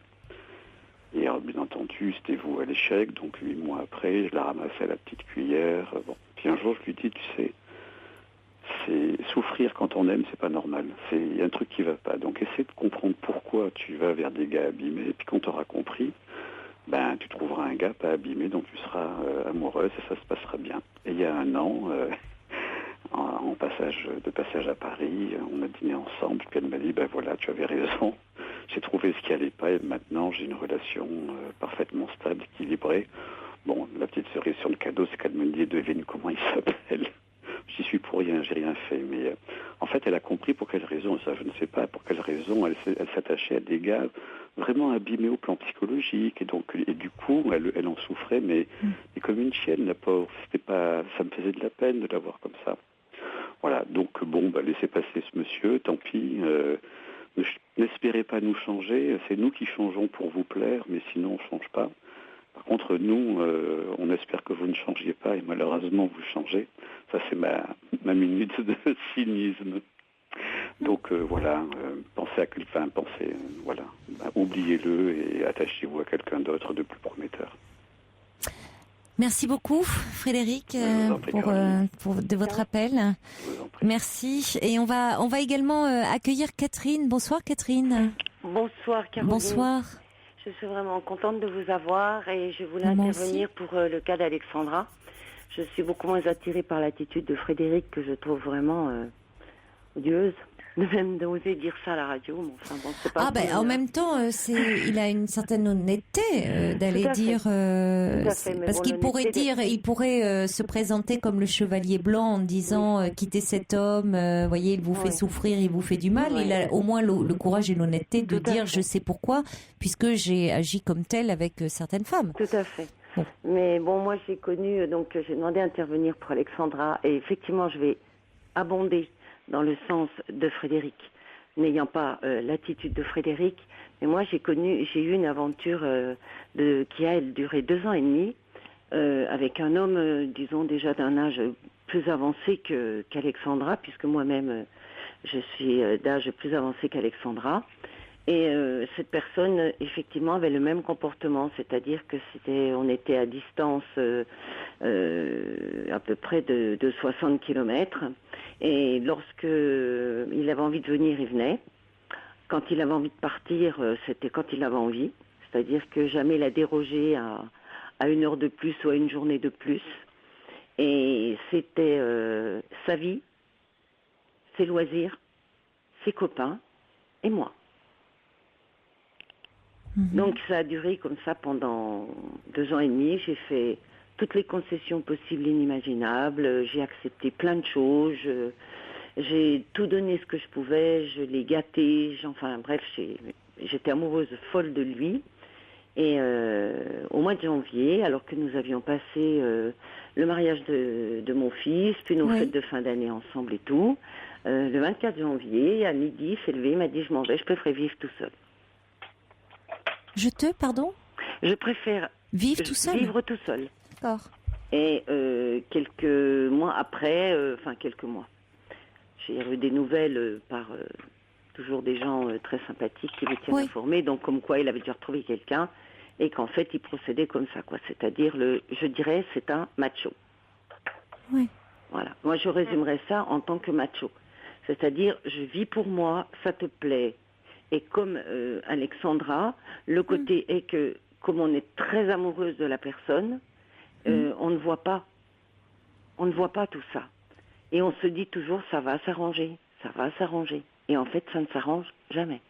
Et bien entendu, c'était voué à l'échec, donc 8 mois après, je la ramassais à la petite cuillère. Puis un jour, je lui dis, tu sais, c'est souffrir quand on aime, c'est pas normal. Il y a un truc qui va pas. Donc essaie de comprendre pourquoi tu vas vers des gars abîmés. Et puis quand tu auras compris, tu trouveras un gars pas abîmé, donc tu seras amoureuse et ça se passera bien. Et il y a 1 an, de passage à Paris, on a dîné ensemble. Puis elle m'a dit, voilà, tu avais raison. j'ai trouvé ce qui allait pas et maintenant j'ai une relation parfaitement stable, équilibrée. Bon, la petite cerise sur le cadeau, c'est qu'elle me dit, devine comment il s'appelle. J'y suis pour rien, j'ai rien fait. Mais en fait, elle a compris pour quelle raison, ça je ne sais pas pour quelle raison, elle s'attachait à des gars vraiment abîmés au plan psychologique. Et du coup, elle en souffrait, mais comme une chienne, la pauvre. Ça me faisait de la peine de la voir comme ça. Voilà, donc laissez passer ce monsieur, tant pis. N'espérez pas nous changer, c'est nous qui changeons pour vous plaire, mais sinon on ne change pas. Par contre, nous, on espère que vous ne changiez pas, et malheureusement vous changez. Ça, c'est ma minute de cynisme. Donc pensez à quelqu'un, oubliez-le et attachez-vous à quelqu'un d'autre de plus prometteur. Merci beaucoup, Frédéric, de votre appel. Merci. Et on va également accueillir Catherine. Bonsoir, Catherine. Bonsoir, Caroline. Bonsoir. Je suis vraiment contente de vous avoir et je voulais intervenir pour le cas d'Alexandra. Je suis beaucoup moins attirée par l'attitude de Frédéric que je trouve vraiment odieuse. Même d'oser dire ça à la radio, mais enfin bon, c'est pas. En même temps, il a une certaine honnêteté d'aller dire, parce qu'il pourrait se présenter comme le chevalier blanc en disant quittez cet homme, voyez, il vous fait souffrir, il vous fait du mal. Il a au moins le courage et l'honnêteté de dire je sais pourquoi, puisque j'ai agi comme tel avec certaines femmes. Tout à fait. Bon. Mais bon, moi j'ai connu, donc j'ai demandé à intervenir pour Alexandra, et effectivement je vais abonder dans le sens de Frédéric, n'ayant pas l'attitude de Frédéric. Mais moi, j'ai eu une aventure qui a duré 2 ans et demi avec un homme, disons déjà d'un âge plus avancé qu'Alexandra, puisque moi-même, je suis d'âge plus avancé qu'Alexandra. Et cette personne, effectivement, avait le même comportement, c'est-à-dire que on était à distance à peu près de 60 kilomètres. Et lorsque il avait envie de venir, il venait. Quand il avait envie de partir, c'était quand il avait envie. C'est-à-dire que jamais il a dérogé à 1 heure de plus ou à une journée de plus. Et c'était sa vie, ses loisirs, ses copains et moi. Donc ça a duré comme ça pendant 2 ans et demi. J'ai fait toutes les concessions possibles et inimaginables. J'ai accepté plein de choses. J'ai tout donné ce que je pouvais. Je l'ai gâté. Enfin bref, j'étais amoureuse folle de lui. Et au mois de janvier, alors que nous avions passé le mariage de mon fils, puis nos fêtes de fin d'année ensemble et tout, le 24 janvier, à midi, il s'est levé, il m'a dit je m'en vais, je préfère vivre tout seul. Je préfère vivre tout seul. Vivre tout seul. D'accord. Et quelques mois après, quelques mois, j'ai eu des nouvelles par toujours des gens très sympathiques qui me tiennent informés, donc comme quoi il avait déjà retrouvé quelqu'un et qu'en fait il procédait comme ça, quoi. C'est-à-dire, je dirais, c'est un macho. Oui. Voilà. Moi, je résumerais ça en tant que macho. C'est-à-dire, je vis pour moi, ça te plaît. Et comme Alexandra, le côté est que, comme on est très amoureuse de la personne, on ne voit pas tout ça. Et on se dit toujours, ça va s'arranger. Et en fait, ça ne s'arrange jamais.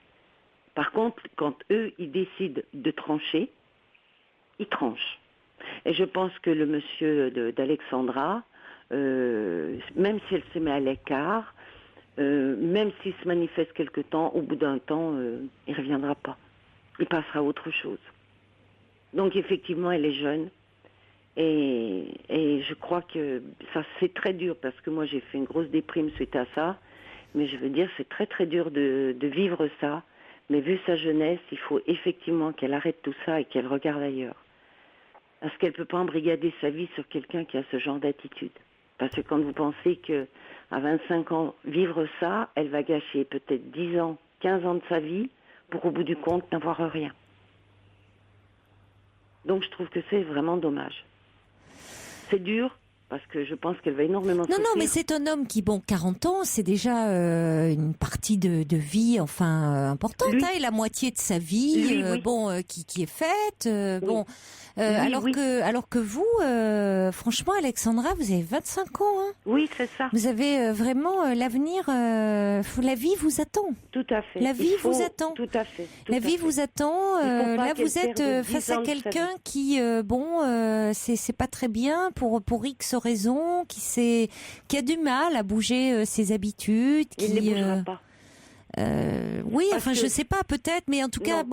Par contre, quand eux, ils décident de trancher, ils tranchent. Et je pense que le monsieur d'Alexandra, même si elle se met à l'écart, même s'il se manifeste quelque temps, au bout d'un temps, il ne reviendra pas. Il passera à autre chose. Donc effectivement, elle est jeune. Et je crois que ça, c'est très dur, parce que moi, j'ai fait une grosse déprime suite à ça. Mais je veux dire, c'est très très dur de vivre ça. Mais vu sa jeunesse, il faut effectivement qu'elle arrête tout ça et qu'elle regarde ailleurs. Parce qu'elle ne peut pas embrigader sa vie sur quelqu'un qui a ce genre d'attitude. Parce que quand vous pensez qu'à 25 ans, vivre ça, elle va gâcher peut-être 10 ans, 15 ans de sa vie pour au bout du compte n'avoir rien. Donc je trouve que c'est vraiment dommage. C'est dur, parce que je pense qu'elle va énormément souffrir. Non, mais c'est un homme qui, 40 ans, c'est déjà une partie de vie, importante. Et la moitié de sa vie, qui est faite. Alors que vous, franchement, Alexandra, vous avez 25 ans. Hein. Oui, c'est ça. Vous avez vraiment l'avenir. La vie vous attend. Tout à fait. La vie vous attend. Tout à fait. La vie vous attend. Là, vous êtes face à quelqu'un qui, c'est pas très bien pour X raisons, qui a du mal à bouger ses habitudes. Il ne bougera pas. Oui, je sais pas, peut-être, mais en tout cas,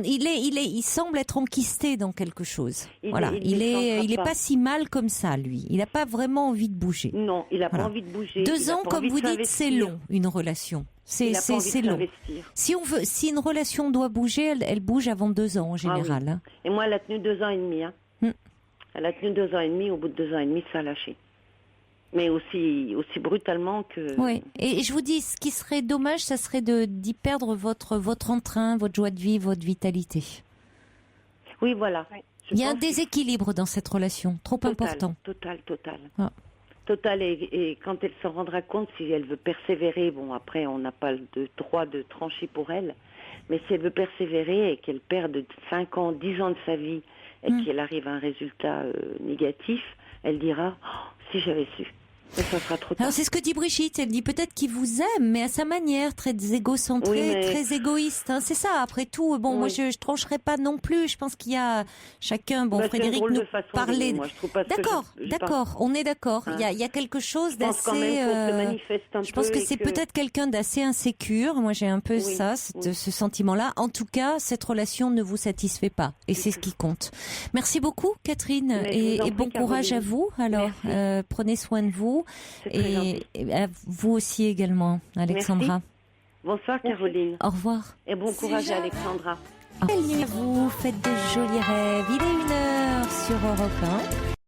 il semble être enquisté dans quelque chose. Il est pas si mal comme ça, lui. Il n'a pas vraiment envie de bouger. Non, il n'a pas envie de bouger. 2 ans, comme vous dites, c'est long, une relation. C'est long. Si une relation doit bouger, elle bouge avant 2 ans en général. Oui. Et moi, elle a tenu 2 ans et demi. Hein. Elle a tenu 2 ans et demi. Au bout de 2 ans et demi, ça a lâché. Mais aussi brutalement que... Oui, et je vous dis, ce qui serait dommage, ça serait d'y perdre votre entrain, votre joie de vivre, votre vitalité. Oui, voilà. Il y a un déséquilibre dans cette relation, trop important. Total. Total, et quand elle s'en rendra compte, si elle veut persévérer, après, on n'a pas le droit de trancher pour elle, mais si elle veut persévérer et qu'elle perde 5 ans, 10 ans de sa vie, et qu'elle arrive à un résultat négatif, elle dira si j'avais su. Mais ça sera trop tard. Alors c'est ce que dit Brigitte, elle dit peut-être qu'il vous aime, mais à sa manière, très égocentrée, très égoïste. Hein. C'est ça, après tout. Moi je trancherai pas non plus. Je pense qu'il y a chacun. Frédéric nous parlait. D'accord, on est d'accord. Hein. Il y a quelque chose d'assez. Je pense que c'est peut-être quelqu'un d'assez insécure. Moi j'ai un peu ce sentiment-là. En tout cas, cette relation ne vous satisfait pas, et c'est ce qui compte. Merci beaucoup, Catherine, et bon courage à vous. Alors prenez soin de vous. Et à vous aussi également, Alexandra. Merci. Bonsoir, Caroline. Au revoir. Et bon courage à Alexandra. Belle nuit à vous, faites de jolis rêves. Il est 1h sur Europe 1.